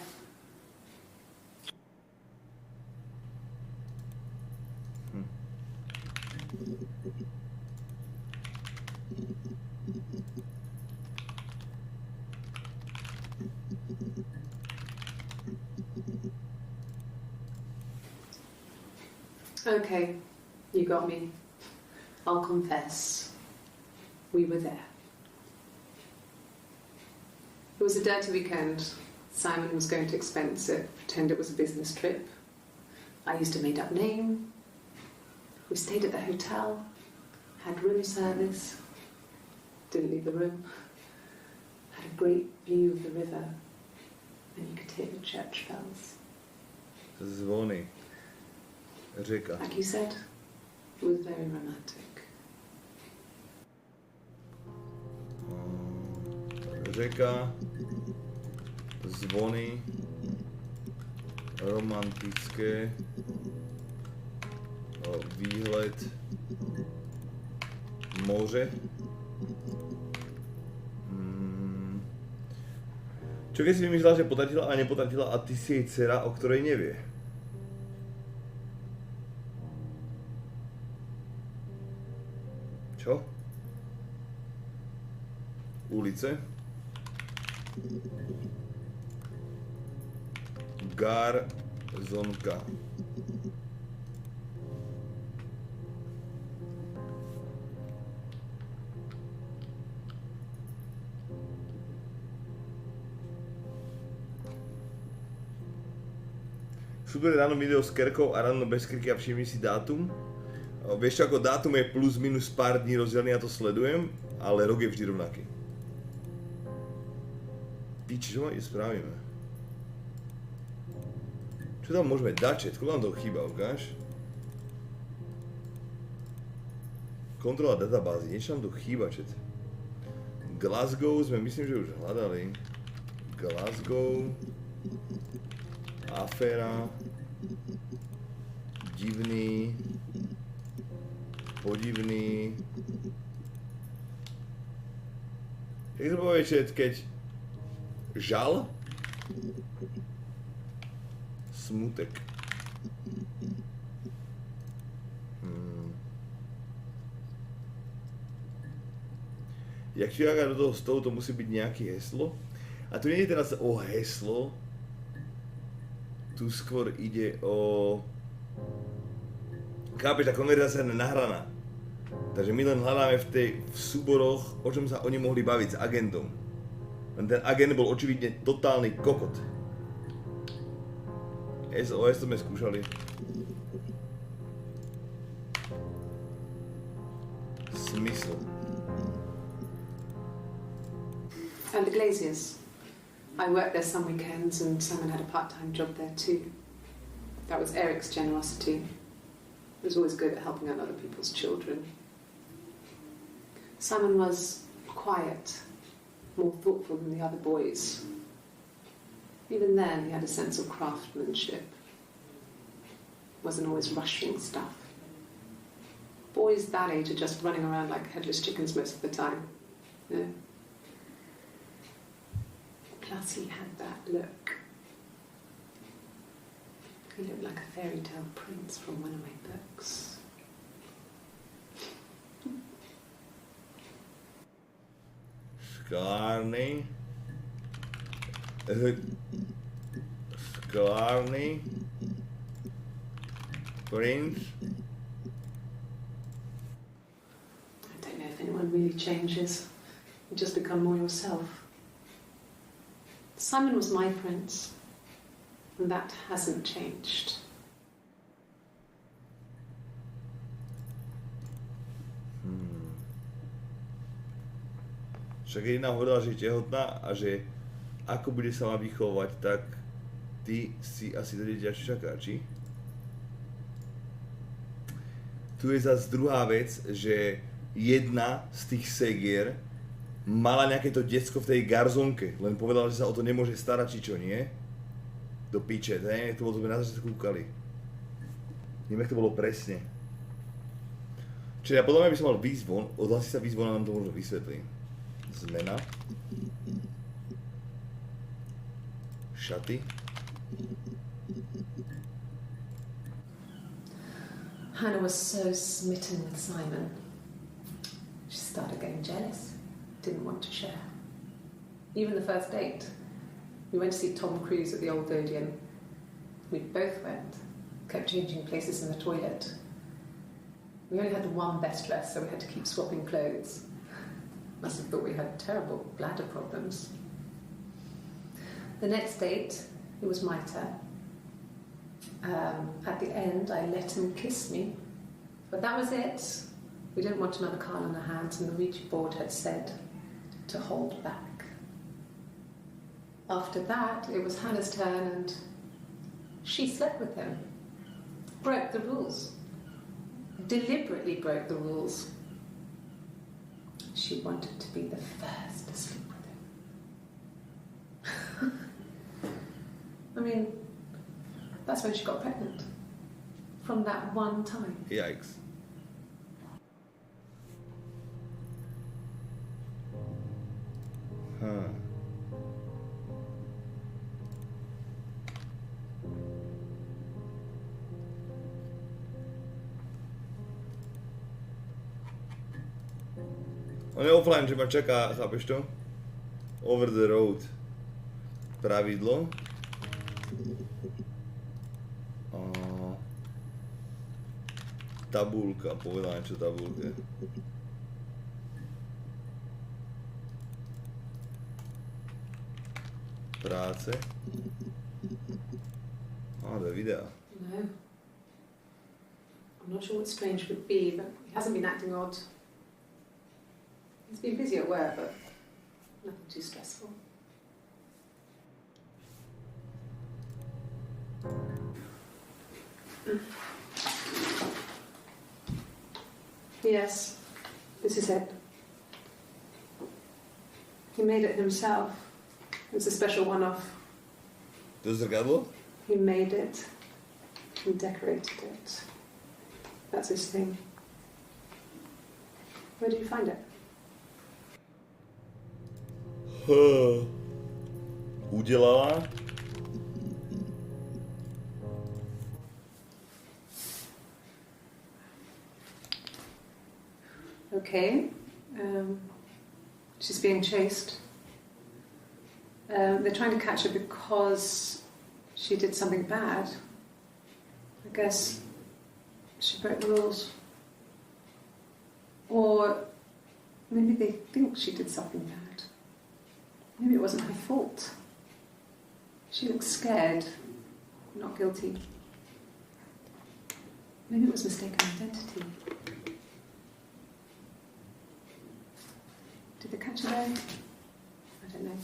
S2: Okay, you got me. I'll confess. We were there. It was a dirty weekend. Simon was going to expense it, pretend it was a business trip. I used a made-up name. We stayed at the hotel, had room service, didn't leave the room, had a great view of the river, and you could hear the church bells.
S1: Zvony. Řeka.
S2: Like you said, it was very romantic.
S1: Řeka, zvony, romantické, výhled, moře. Čo keď si vymýšľala, že potratila a nepotratila a ty si jej dcera, o ktorej nevie? Čo? Ulice? Garzonka. Super ráno video s kerkou a ráno bez kerky a všimni si dátum. Vieš čo, ako dátum je plus minus pár dní rozdelený, ja to sledujem, ale rok je vždy rovnaký. Piči, čo ma spravíme? Čo tam môžeme dať, koľko nám to chýba, ukáž? Kontrola databázy, niečo nám tu chýba, čet. Glasgow sme myslím, že už hľadali. Glasgow. Aféra. Divný. Podivný. Jak to povie, čet, keď žal? Smutek. Jak čiaga do toho stolu, to musí byť nejaké heslo. A tu nie je teraz o heslo. Tu skôr ide o... Chápeš, tá konverzácia je nahraná. Takže my len hľadáme v súboroch, o čom sa oni mohli baviť s agentom. Len ten agent bol očividne totálny kokot. SOS to sme skúšali. Smysl.
S2: And the Glaziers. I worked there some weekends and Simon had a part-time job there too. That was Eric's generosity. He was always good at helping out other people's children. Simon was quiet, more thoughtful than the other boys. Even then, he had a sense of craftsmanship. Wasn't always rushing stuff. Boys that age are just running around like headless chickens most of the time. Yeah. Plus, he had that look. He looked like a fairy tale prince from one of my books.
S1: Sklárny. Sklárny. Prince.
S2: I don't know if anyone really changes. You just become more yourself. Simon was my prince, and that hasn't changed.
S1: Však jedna hovorila, že je tehotná a že ako bude sa má vychovať, tak ty si asi to dieťa čaká, či? Tu je zase druhá vec, že jedna z tých segier mala nejaké to decko v tej garzonke, len povedala, že sa o to nemôže starať, či čo, nie? Do piče, ne? To bolo, to sme na začiatku kúkali. Neviem, jak to bolo presne. Čiže ja podľa mňa by som mal výjsť von, odhlasiť sa výjsť von a nám to možno vysvetlí. Zmena. Šaty.
S2: Hannah was so smitten with Simon. She started getting jealous, didn't want to share. Even the first date. We went to see Tom Cruise at the Old Odeon. We both went, kept changing places in the toilet. We only had one best dress, so we had to keep swapping clothes. Must have thought we had terrible bladder problems. The next date, it was my turn. At the end, I let him kiss me. But that was it. We didn't want another card on our hands, and the Ouija board had said to hold back. After that, it was Hannah's turn, and she slept with him. Broke the rules. Deliberately broke the rules. She wanted to be the first to sleep with him. I mean, that's when she got pregnant. From that one time.
S1: Yikes. Huh. On je offline, že ma čaká, chápeš to? Over the road. Pravidlo. Tabulka, povedal niečo tabulke. Práce. To je videa.
S2: No. I'm not sure what Strange would be, but he hasn't been acting odd. He's been busy at work, but nothing too stressful. Yes, this is it. He made it himself. It was a special one-off.
S1: To zrkadlo?
S2: He made it and decorated it. That's his thing. Where did you find it?
S1: Udělala.
S2: Okay. She's being chased. They're trying to catch her because she did something bad. I guess she broke the rules. Or maybe they think she did something bad. Maybe it wasn't her fault. She looks scared, not guilty. Maybe it was mistaken identity. Did they catch her there? I don't know.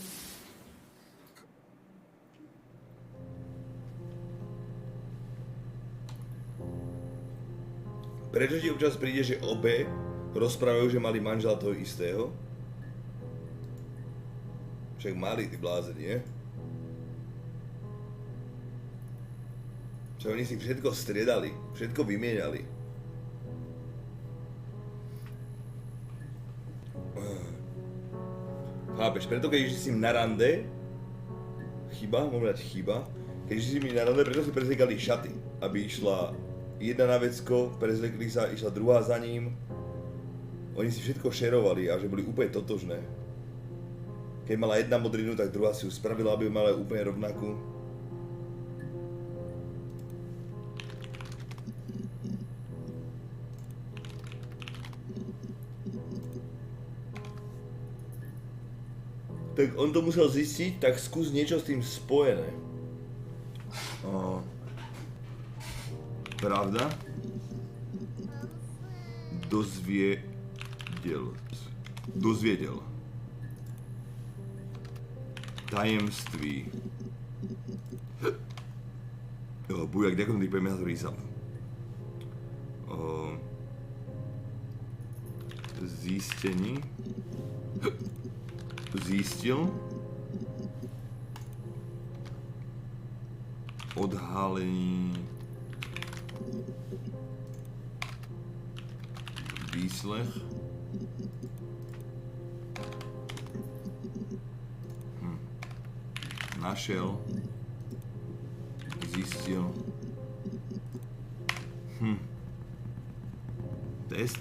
S1: Prečo ti občas príde, že obe rozprávajú, že mali manžela toho istého? Však mali, ty blázen, nie? Však oni si všetko striedali, všetko vymieniali. Chápeš, preto keď si na rande, môžem dať chyba, keď si mi na rande, preto si prezliekali šaty, aby išla jedna na vecko, prezliekli sa, išla druhá za ním. Oni si všetko šerovali a že boli úplne totožné. Keď mala jedna modrinu, tak druhá si ju spravila, aby ju mala úplne rovnakú. Tak on to musel zistiť, tak skús niečo s tým spojené. Pravda? Dozviedel. Tajemství. Jo, bujak, ďakujem, ty pojďme na to resub. Zjistení. Zjistil. Odhalení. Výslech. Našel. Zjistil. Test.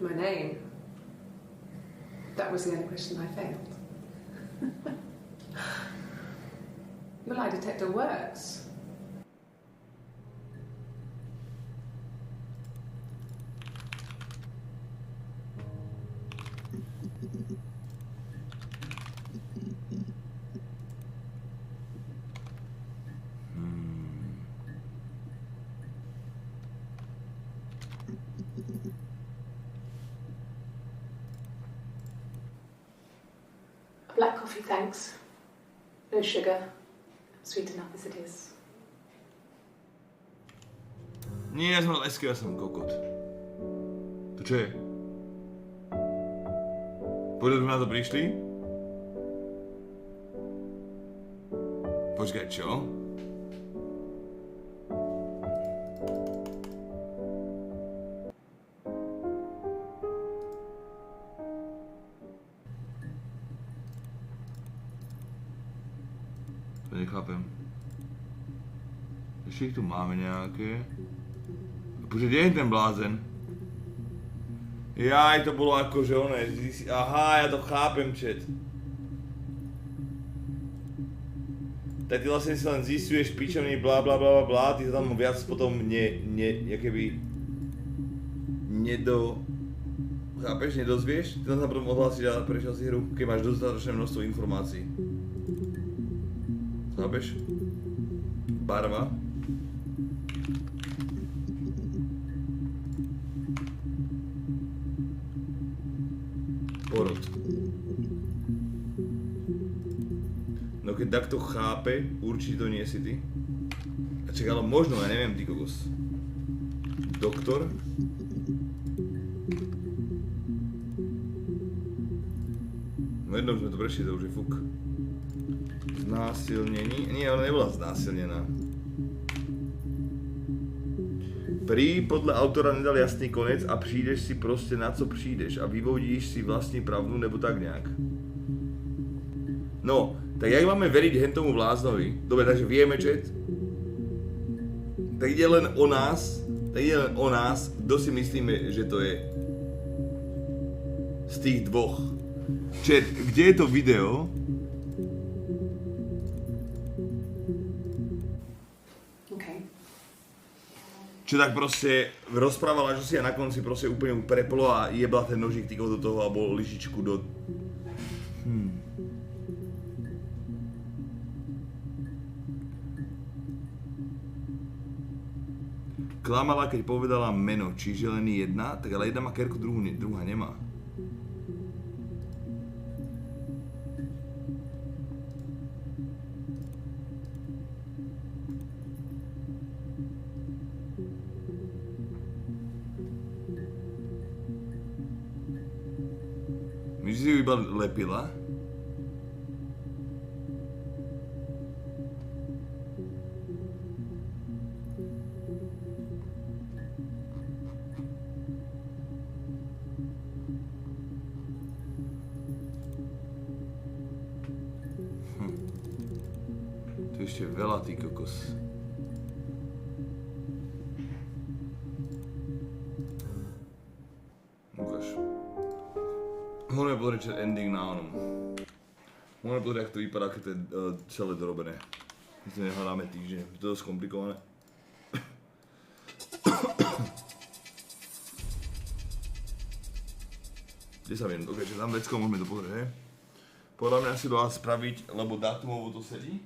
S2: My name. That was the only question I failed. Your lie detector works. Black coffee, thanks. No sugar. Sweet enough as it is.
S1: Nie, ja som lesky, ja som kokot. To čo je? Povedal sme na to prišli? Počkaj, čo? To nechápem. Ještě ich tu máme nějaké. Bože, kde je ten blázen? Jaj, to bolo ako, že ono je... Aha, ja to chápem, chat. Tak ty vlastne si len zistuješ pičovný blá blá blá blá, ty sa tam viac potom chápeš, nedozvieš? Ty tam sa potom odhlásiš a prešiel si hru, keď máš dostatočné množstvo informácií. Chápeš? Barva. Porod. No keď takto chápe, určite to nie si ty. A čak, ale možno, ja neviem, ty kokos. Doktor? No jednou sme to prešli, to už je fuk. Znásilnení? Nie, ona nebola znásilnená. Prý podle autora nedal jasný konec a přijdeš si prostě na co přijdeš a vyvodíš si vlastní pravdu nebo tak nějak. No, tak jak máme veriť hentomu bláznovi? Dobre, takže vieme, chat. Tak ide len o nás, kdo si myslíme, že to je. Z tých dvoch. Chat, kde je to video? Čo tak proste rozprávala, že si a na konci proste úplne preplo a jebla ten nožík týko do toho a bol lyžičku do... Klamala, keď povedala meno, čiže len jedna, tak ale jedna má kerku, druhá nemá. Myslíš, že ju iba lepila? To je ešte veľa, ty kokos. Môžeme pozrieť ending na onom. Môžeme pozrieť, jak to vypadá, keď to je celé dorobené. My to nehľadáme týždeň, to je dosť komplikované. Kde sa viem, ok, že tam veckou môžeme to pozrieť, hej? Podľa mňa si dá spraviť, lebo datumovo to sedí.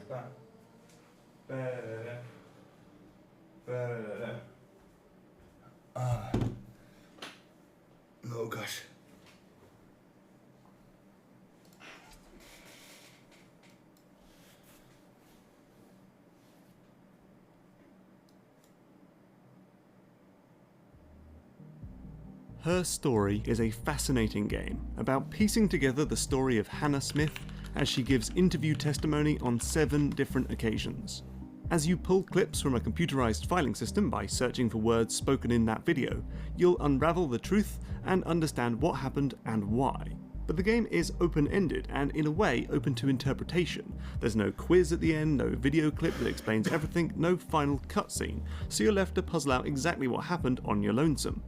S1: No gosh.
S3: Her Story is a fascinating game about piecing together the story of Hannah Smith as she gives interview testimony on 7 different occasions. As you pull clips from a computerized filing system by searching for words spoken in that video, you'll unravel the truth and understand what happened and why. But the game is open-ended and in a way open to interpretation. There's no quiz at the end, no video clip that explains everything, no final cutscene, so you're left to puzzle out exactly what happened on your lonesome.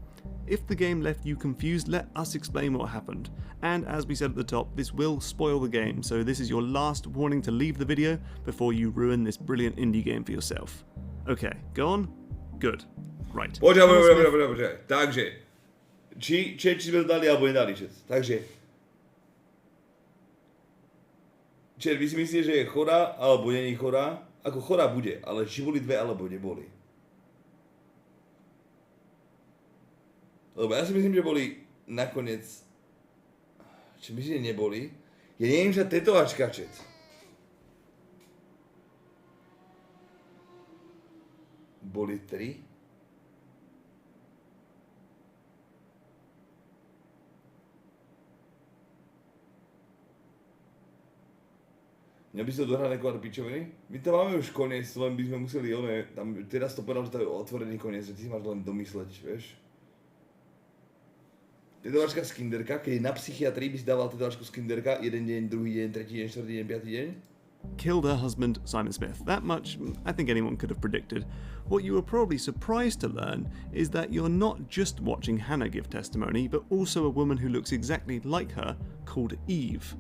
S3: If the game left you confused, let us explain what happened. And as we said at the top, this will spoil the game, so this is your last warning to leave the video before you ruin this brilliant indie game for yourself. Okay, go on? Good. Right.
S1: Počkaj. Takže, či sme to dali, alebo nedali čet. Takže, vy si myslíte, že je chorá, alebo není chorá? Ako chorá bude, ale či boli 2, alebo neboli. Lebo ja si myslím, že boli nakoniec... Či myslím, že neboli? Ja neviem, že tetovačka čet. Boli 3? Měl by se to dohrát jako pičoviny? My to máme už koniec, len by sme museli, tam teraz to povedal, že to je otvorený koniec, že ty si máš len domysleť, vieš? Tetovačka z kinderka, keď na psychiatrii by si dával tetovačku z kinderka, jeden deň, druhý deň, tretí deň, štvrtý deň, piatý deň?
S3: Killed her husband, Simon Smith. That much I think anyone could have predicted. What you were probably surprised to learn is that you're not just watching Hannah give testimony, but also a woman who looks exactly like her, called Eve.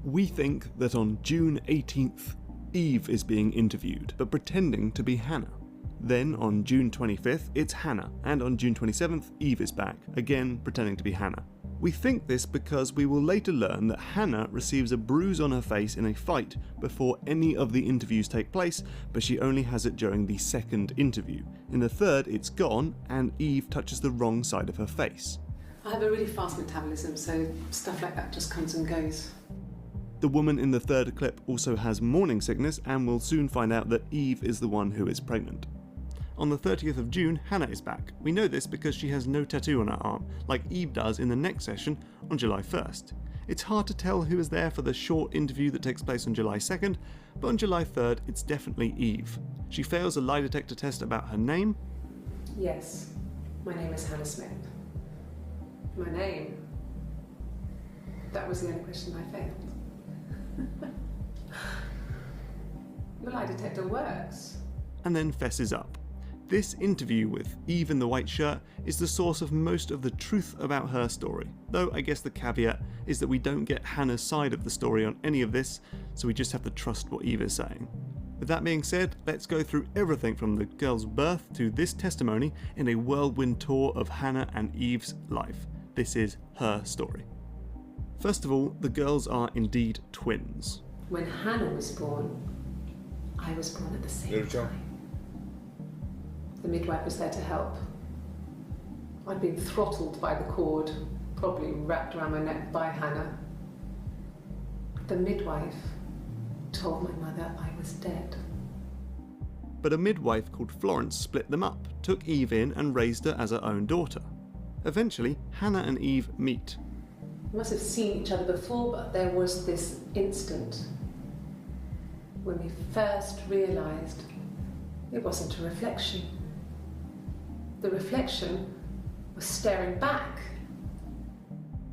S3: We think that on June 18th, Eve is being interviewed, but pretending to be Hannah. Then on June 25th, it's Hannah, and on June 27th, Eve is back, again pretending to be Hannah. We think this because we will later learn that Hannah receives a bruise on her face in a fight before any of the interviews take place, but she only has it during the second interview. In the third, it's gone, and Eve touches the wrong side of her face.
S2: I have a really fast metabolism, so stuff like that just comes and goes.
S3: The woman in the third clip also has morning sickness, and we'll soon find out that Eve is the one who is pregnant. On the 30th of June, Hannah is back. We know this because she has no tattoo on her arm, like Eve does in the next session on July 1st. It's hard to tell who is there for the short interview that takes place on July 2nd, but on July 3rd, it's definitely Eve. She fails a lie detector test about her name.
S2: Yes, my name is Hannah Smith. My name? That was the only question I failed. Your lie detector works.
S3: And then fesses up. This interview with Eve in the white shirt is the source of most of the truth about her story, though I guess the caveat is that we don't get Hannah's side of the story on any of this, so we just have to trust what Eve is saying. With that being said, let's go through everything from the girl's birth to this testimony in a whirlwind tour of Hannah and Eve's life. This is her story. First of all, the girls are indeed twins.
S2: When Hannah was born, I was born at the same time. The midwife was there to help. I'd been throttled by the cord, probably wrapped around my neck by Hannah. The midwife told my mother I was dead.
S3: But a midwife called Florence split them up, took Eve in and raised her as her own daughter. Eventually, Hannah and Eve meet.
S2: We must have seen each other before, but there was this instant when we first realised it wasn't a reflection. The reflection was staring back.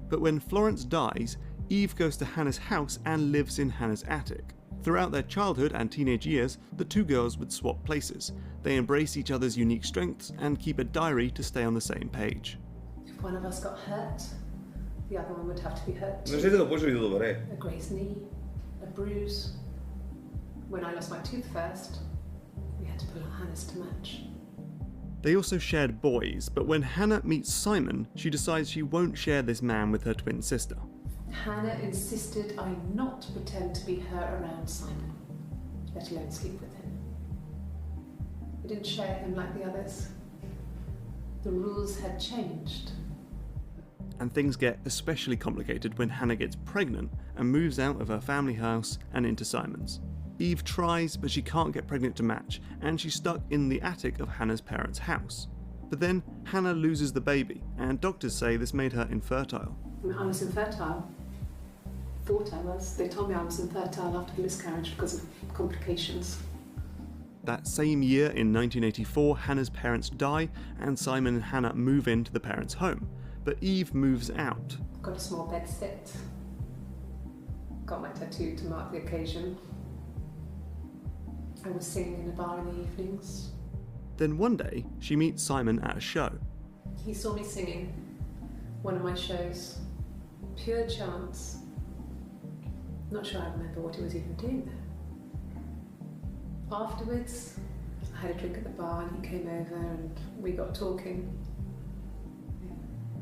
S3: But when Florence dies, Eve goes to Hannah's house and lives in Hannah's attic. Throughout their childhood and teenage years, the two girls would swap places. They embrace each other's unique strengths and keep a diary to stay on the same page.
S2: If one of us got hurt, the other one would have to be hurt too. A grazed knee, a bruise. When I lost my tooth first, we had to put on Hannah's to match.
S3: They also shared boys, but when Hannah meets Simon, she decides she won't share this man with her twin sister.
S2: Hannah insisted I not pretend to be her around Simon. let alone sleep with him. We didn't share him like the others. The rules had changed.
S3: And things get especially complicated when Hannah gets pregnant and moves out of her family house and into Simon's. Eve tries, but she can't get pregnant to match, and she's stuck in the attic of Hannah's parents' house. But then Hannah loses the baby, and doctors say this made her infertile.
S2: I was infertile. Thought I was. They told me I was infertile after the miscarriage because of complications.
S3: That same year, in 1984, Hannah's parents die, and Simon and Hannah move into the parents' home. But Eve moves out.
S2: Got a small bed sit. Got my tattoo to mark the occasion. I was singing in a bar in the evenings.
S3: Then one day, she meets Simon at a show.
S2: He saw me singing one of my shows. Pure chance. Not sure I remember what he was even doing there. Afterwards, I had a drink at the bar and he came over and we got talking.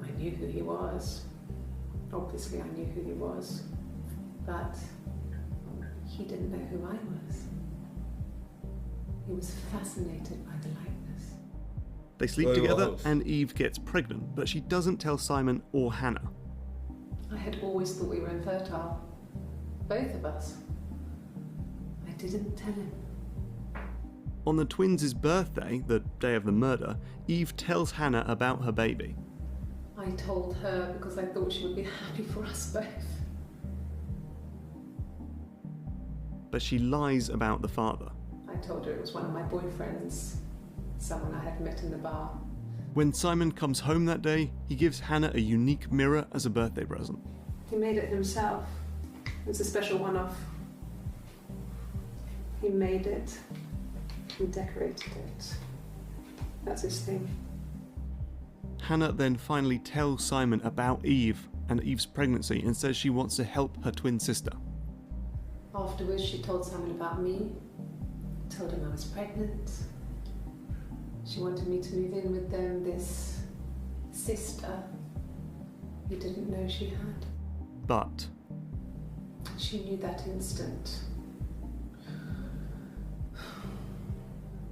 S2: I knew who he was. Obviously I knew who he was. But he didn't know who I was. He was fascinated by the likeness.
S3: They sleep together and Eve gets pregnant, but she doesn't tell Simon or Hannah.
S2: I had always thought we were infertile. Both of us. I didn't tell him.
S3: On the twins' birthday, the day of the murder, Eve tells Hannah about her baby.
S2: I told her because I thought she would be happy for us both.
S3: But she lies about the father.
S2: I told her it was one of my boyfriends, someone I had met in the bar.
S3: When Simon comes home that day, he gives Hannah a unique mirror as a birthday present.
S2: He made it himself. It's a special one-off. He made it and decorated it. That's his thing.
S3: Hannah then finally tells Simon about Eve and Eve's pregnancy and says she wants to help her twin sister.
S2: Afterwards, she told Simon about me, told him I was pregnant. She wanted me to move in with them, this sister he didn't know she had.
S3: But
S2: She knew that instant.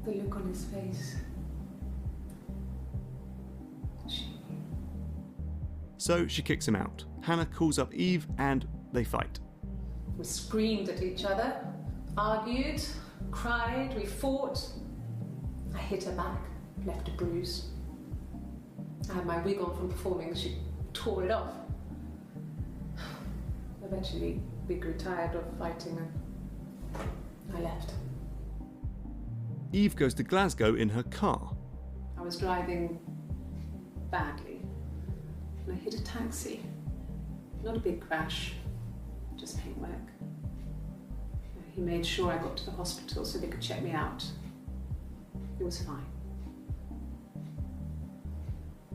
S2: The look on his face. She knew.
S3: so she kicks him out. Hannah calls up Eve and they fight.
S2: We screamed at each other, argued, cried, we fought. I hit her back, left a bruise. I had my wig on from performing, she tore it off. Eventually, we grew tired of fighting and I left.
S3: Eve goes to Glasgow in her car.
S2: I was driving badly and I hit a taxi. Not a big crash, just paintwork. He made sure I got to the hospital so they could check me out. It was fine.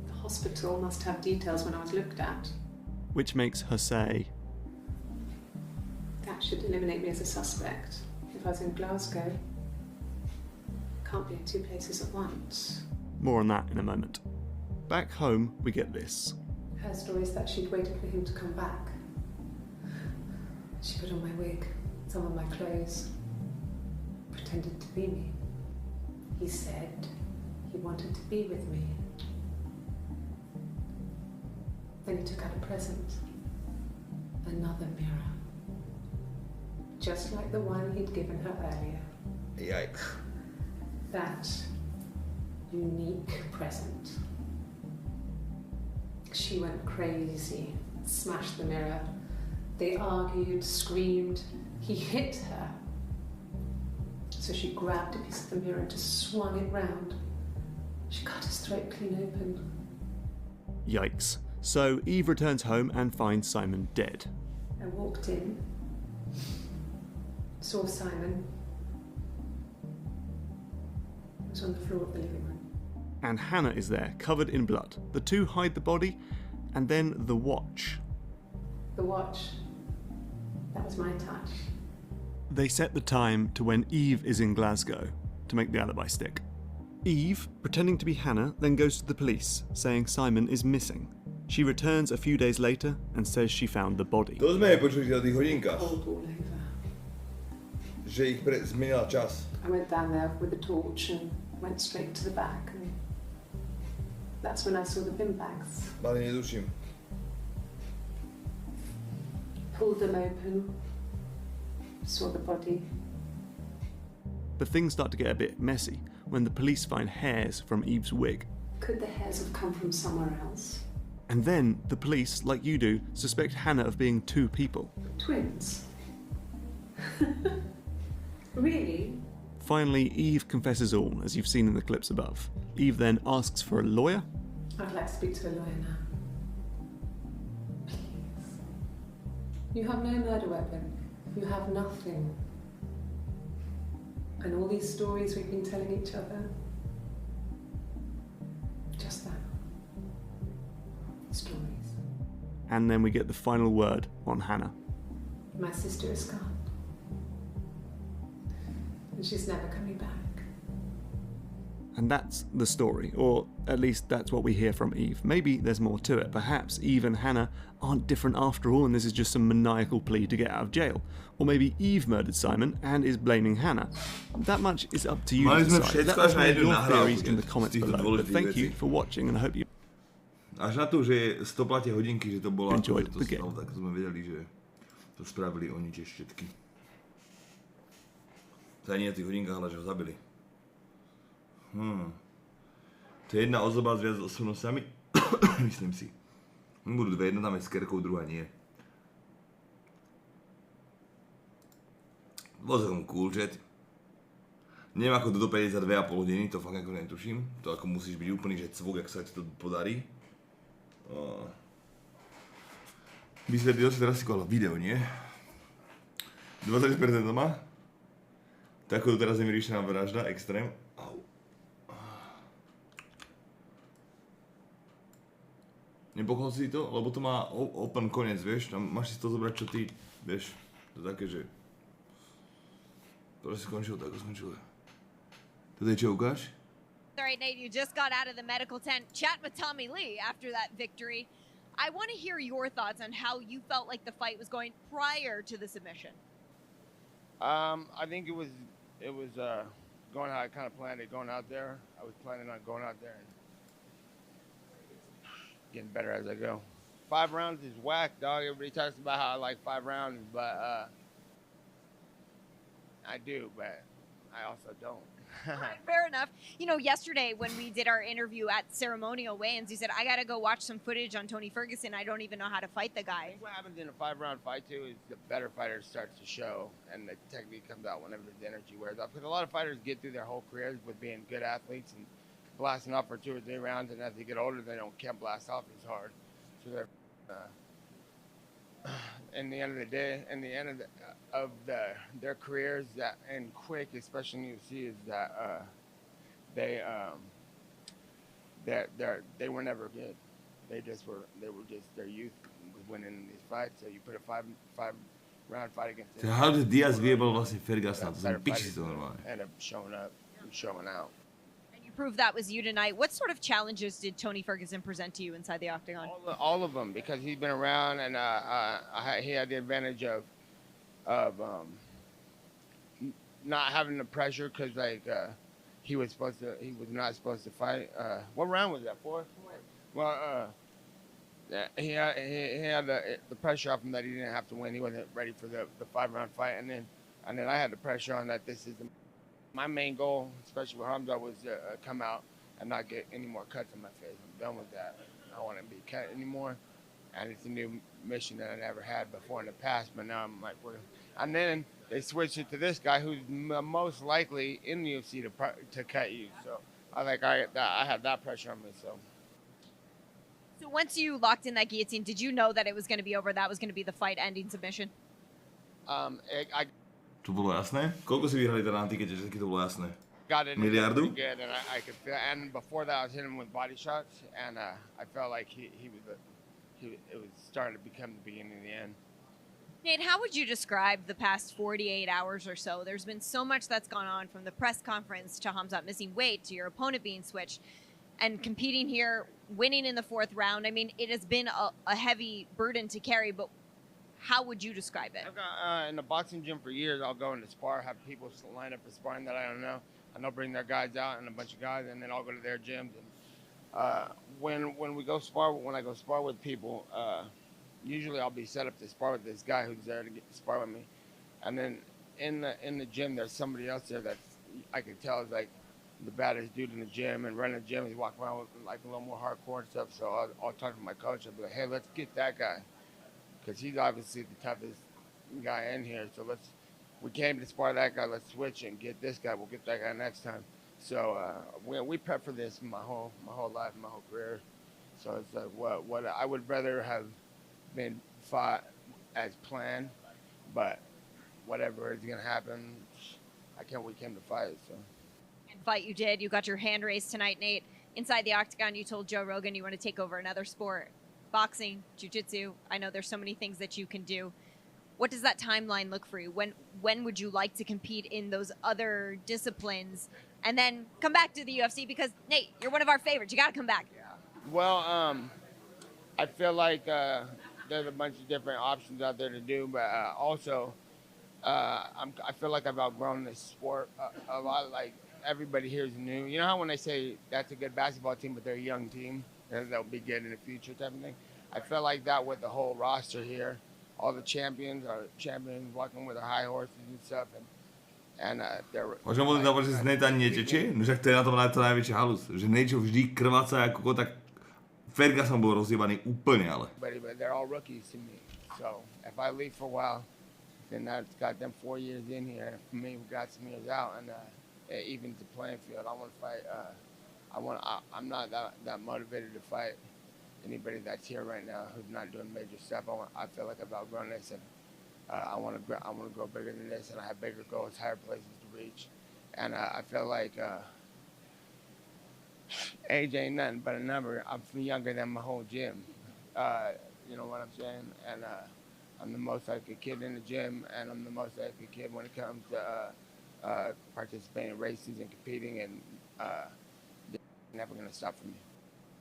S2: The hospital must have details when I was looked at.
S3: Which makes her say,
S2: That should eliminate me as a suspect. If I was in Glasgow, can't be in two places at once.
S3: more on that in a moment. Back home, we get this.
S2: Her story is that she'd waited for him to come back. She put on my wig, some of my clothes, pretended to be me. He said he wanted to be with me. Then he took out a present. Another mirror. Just like the one he'd given her earlier.
S1: Yikes.
S2: That unique present. She went crazy, smashed the mirror. They argued, screamed. He hit her. So she grabbed a piece of the mirror and just swung it round. She cut his throat clean open.
S3: Yikes. So Eve returns home and finds Simon dead.
S2: I walked in, saw Simon. He was on the floor of the living room.
S3: And Hannah is there, covered in blood. The two hide the body, and then the watch.
S2: The watch. That was my touch.
S3: They set the time to when Eve is in Glasgow to make the alibi stick. Eve, pretending to be Hannah, then goes to the police, saying Simon is missing. She returns a few days later and says she found the body.
S1: To sme počuli o tých hodinkách.
S2: Cold all over.
S1: že ich zmenila čas.
S2: I went down there with a torch and went straight to the back, and that's when I saw the bin bags.
S1: Ale netuším.
S2: Pulled them open, saw the body.
S3: But things start to get a bit messy when the police find hairs from Eve's wig.
S2: Could the hairs have come from somewhere else?
S3: And then the police, like you do, suspect Hannah of being two people.
S2: Twins? Really?
S3: Finally, Eve confesses all, as you've seen in the clips above. Eve then asks for a lawyer.
S2: I'd like to speak to a lawyer now. Please. You have no murder weapon. You have nothing. And all these stories we've been telling each other. Just that. Stories.
S3: And then we get the final word on Hannah.
S2: My sister is gone. And she's never coming back.
S3: And that's the story, or at least that's what we hear from Eve. Maybe there's more to it. Perhaps Eve and Hannah aren't different after all, and this is just some maniacal plea to get out of jail. Or maybe Eve murdered Simon and is blaming Hannah. That much is up to you to decide. Let us know your theories in the comments below. But thank you for watching, and I hope you
S1: Až na to, že stoplatie hodinky, že to bola
S3: enjoyed
S1: to
S3: the game.
S1: tak sme vedeli, že to spravili oni tie štetky. To nie je tých hodinkách, ale že ho zabili. To je jedna ozdoba s viac osobnostami, myslím si. Budú dve, jedna tam je s kerkou, druhá nie. Bol celkom cool, že? Neviem ako to dopäť za 2,5 hodiny, to fakt ako netuším. To ako musíš byť úplný, že cvok, ak sa ti to podarí. Vysvetlil si teraz si koľa video, nie? 20% doma? Tako teraz je mi riešená vražda, extrém. Au. Nepochol si to? Lebo to má open koniec, vieš? Tam máš si to zobrať, čo ty, vieš? To je také, že... To si skončil, tak skončil. Toto je čo, ukáž?
S4: All right, Nate, you just got out of the medical tent chatting with Tommy Lee after that victory. I want to hear your thoughts on how you felt like the fight was going prior to the submission.
S5: I think it was going how I kind of planned it going out there. I was planning on going out there and getting better as I go. 5 rounds is whack, dog. Everybody talks about how I like 5 rounds, but I do, but I also don't.
S4: Right, fair enough. You know, yesterday when we did our interview at ceremonial weigh-ins, you said, I got to go watch some footage on Tony Ferguson. I don't even know how to fight the
S5: I
S4: guy.
S5: think what happens in a 5-round fight, too, is the better fighter starts to show, and the technique comes out whenever the energy wears off. Because a lot of fighters get through their whole careers with being good athletes and blasting off for 2 or 3 rounds, and as they get older, they can't blast off as hard. So they're, in the end of the day, in the end of their careers, that and quick, especially in UFC, is that they were never good. They were just their youth was winning these fights. So you put a 5-round fight against them.
S1: So how did Diaz vyjebal vlastne Fergusona? To som piči to normálne.
S5: End up showing up and showing out.
S4: And you proved that was you tonight. What sort of challenges did Tony Ferguson present to you inside the octagon?
S5: All of them, because he's been around, and he had the advantage of not having the pressure, because he was not supposed to fight. What round was that? 4? Well, he had the pressure off him that he didn't have to win. He wasn't ready for the 5-round fight, and then I had the pressure on that. This is my main goal, especially with Hamza, was to come out and not get any more cuts on my face. I'm done with that. I don't want to be cut anymore, and it's a new mission that I never had before in the past. But now I'm like, and then they switched it to this guy who's most likely in the UFC to cut you. So I had that pressure on me.
S4: So once you locked in that guillotine, did you know that it was going to be over? That was going to be the fight-ending submission?
S1: To bolo jasné? Koľko si vyhrali teda na tikete, že to bolo jasné?
S5: Got it.
S1: Miliardu?
S5: Good, and I could feel. And before that, I was hitting him with body shots, and I felt like it was starting to become the beginning of the end.
S4: Nate, how would you describe the past 48 hours or so? There's been so much that's gone on, from the press conference to Hamzat missing weight to your opponent being switched and competing here, winning in the 4th round. I mean, it has been a heavy burden to carry, but How would you describe it?
S5: I've got in the boxing gym for years. I'll go in the spar, have people line up for sparring that I don't know, and they'll bring their guys out and a bunch of guys, and then I'll go to their gyms. And when we go spar, when I go spar with people, usually I'll be set up to spar with this guy who's there to spar with me, and then in the gym there's somebody else there that I can tell is like the baddest dude in the gym and running the gym. He's walking around with like a little more hardcore and stuff. So I'll talk to my coach. I'll be like, hey, let's get that guy, because he's obviously the toughest guy in here. So we came to spar that guy. Let's switch and get this guy. We'll get that guy next time. So we prep for this my whole life, my whole career. So it's like what I would rather have been fought as planned, but whatever is gonna happen, we came to fight. So.
S4: And fight you did. You got your hand raised tonight, Nate. Inside the octagon, you told Joe Rogan you want to take over another sport. Boxing, jiu-jitsu. I know there's so many things that you can do. What does that timeline look for you? When would you like to compete in those other disciplines and then come back to the UFC? Because, Nate, you're one of our favorites. You got to come back.
S5: Yeah. Well, I feel like there's a bunch of different options out there to do, but also I feel like I've outgrown this sport a lot. Like, everybody here is new. You know how when they say that's a good basketball team, but they're a young team, and they'll be good in the future type of thing? I feel like that with the whole roster here. All the champions are champions walking with their high horses and stuff. And they're...
S1: Možná mu to že z Nate ani neteče, no však to je na tom to najväčší halus, že Nate vždy krváca ako tak Ferguson bol rozjebaný úplne, ale.
S5: But they're all rookies to me. So if I leave for a while, then that's got them 4 years in here. For me, we got some years out, and it evens the playing field. I want to fight. I'm not that motivated to fight anybody that's here right now who's not doing major stuff. I feel like I've outgrown this, and I want to grow bigger than this, and I have bigger goals, higher places to reach. And I feel like age ain't nothing but a number. I'm younger than my whole gym. You know what I'm saying? And I'm the most active kid in the gym, and I'm the most active kid when it comes to participating in races and competing, and they're never going to stop for me.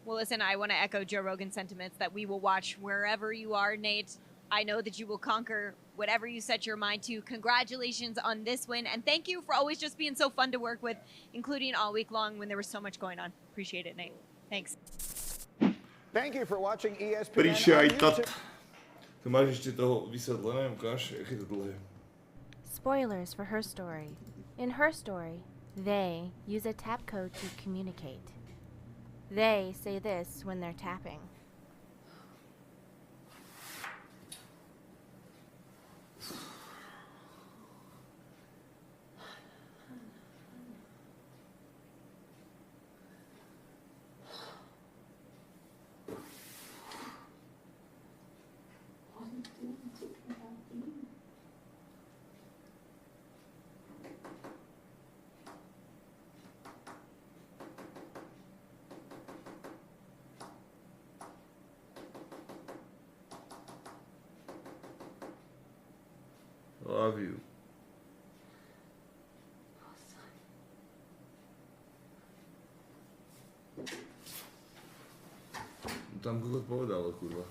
S4: Well, listen, I want to echo Joe Rogan's sentiments that we will watch wherever you are, Nate. I know that you will conquer whatever you set your mind to. Congratulations on this win, and thank you for always just being so fun to work with, including all week long when there was so much going on. Appreciate it, Nate. Thanks.
S6: Thank you for watching ESPN.
S1: Príšaj tat. To máš ešte toho vysvetlené, ukáž, jak je to dlhé.
S7: Spoilers for her story. In her story, they use a tap code to communicate. They say this when they're tapping.
S1: Love you. Tam kokot povedal, kurva.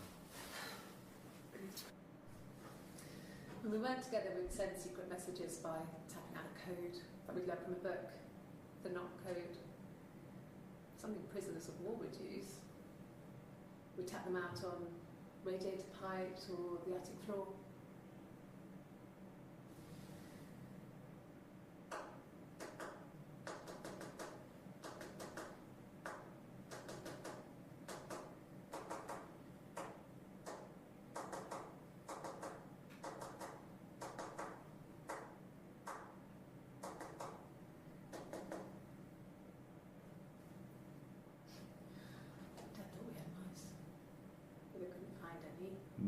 S2: When we worked together, we'd send secret messages by tapping out a code that we'd learned from a book, the knock code. Something prisoners of war would use. We'd tap them out on radiator pipes or the attic floor.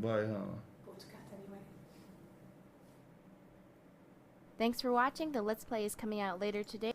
S1: Bye, huh?
S7: Thanks for watching. The Let's Play is coming out later today.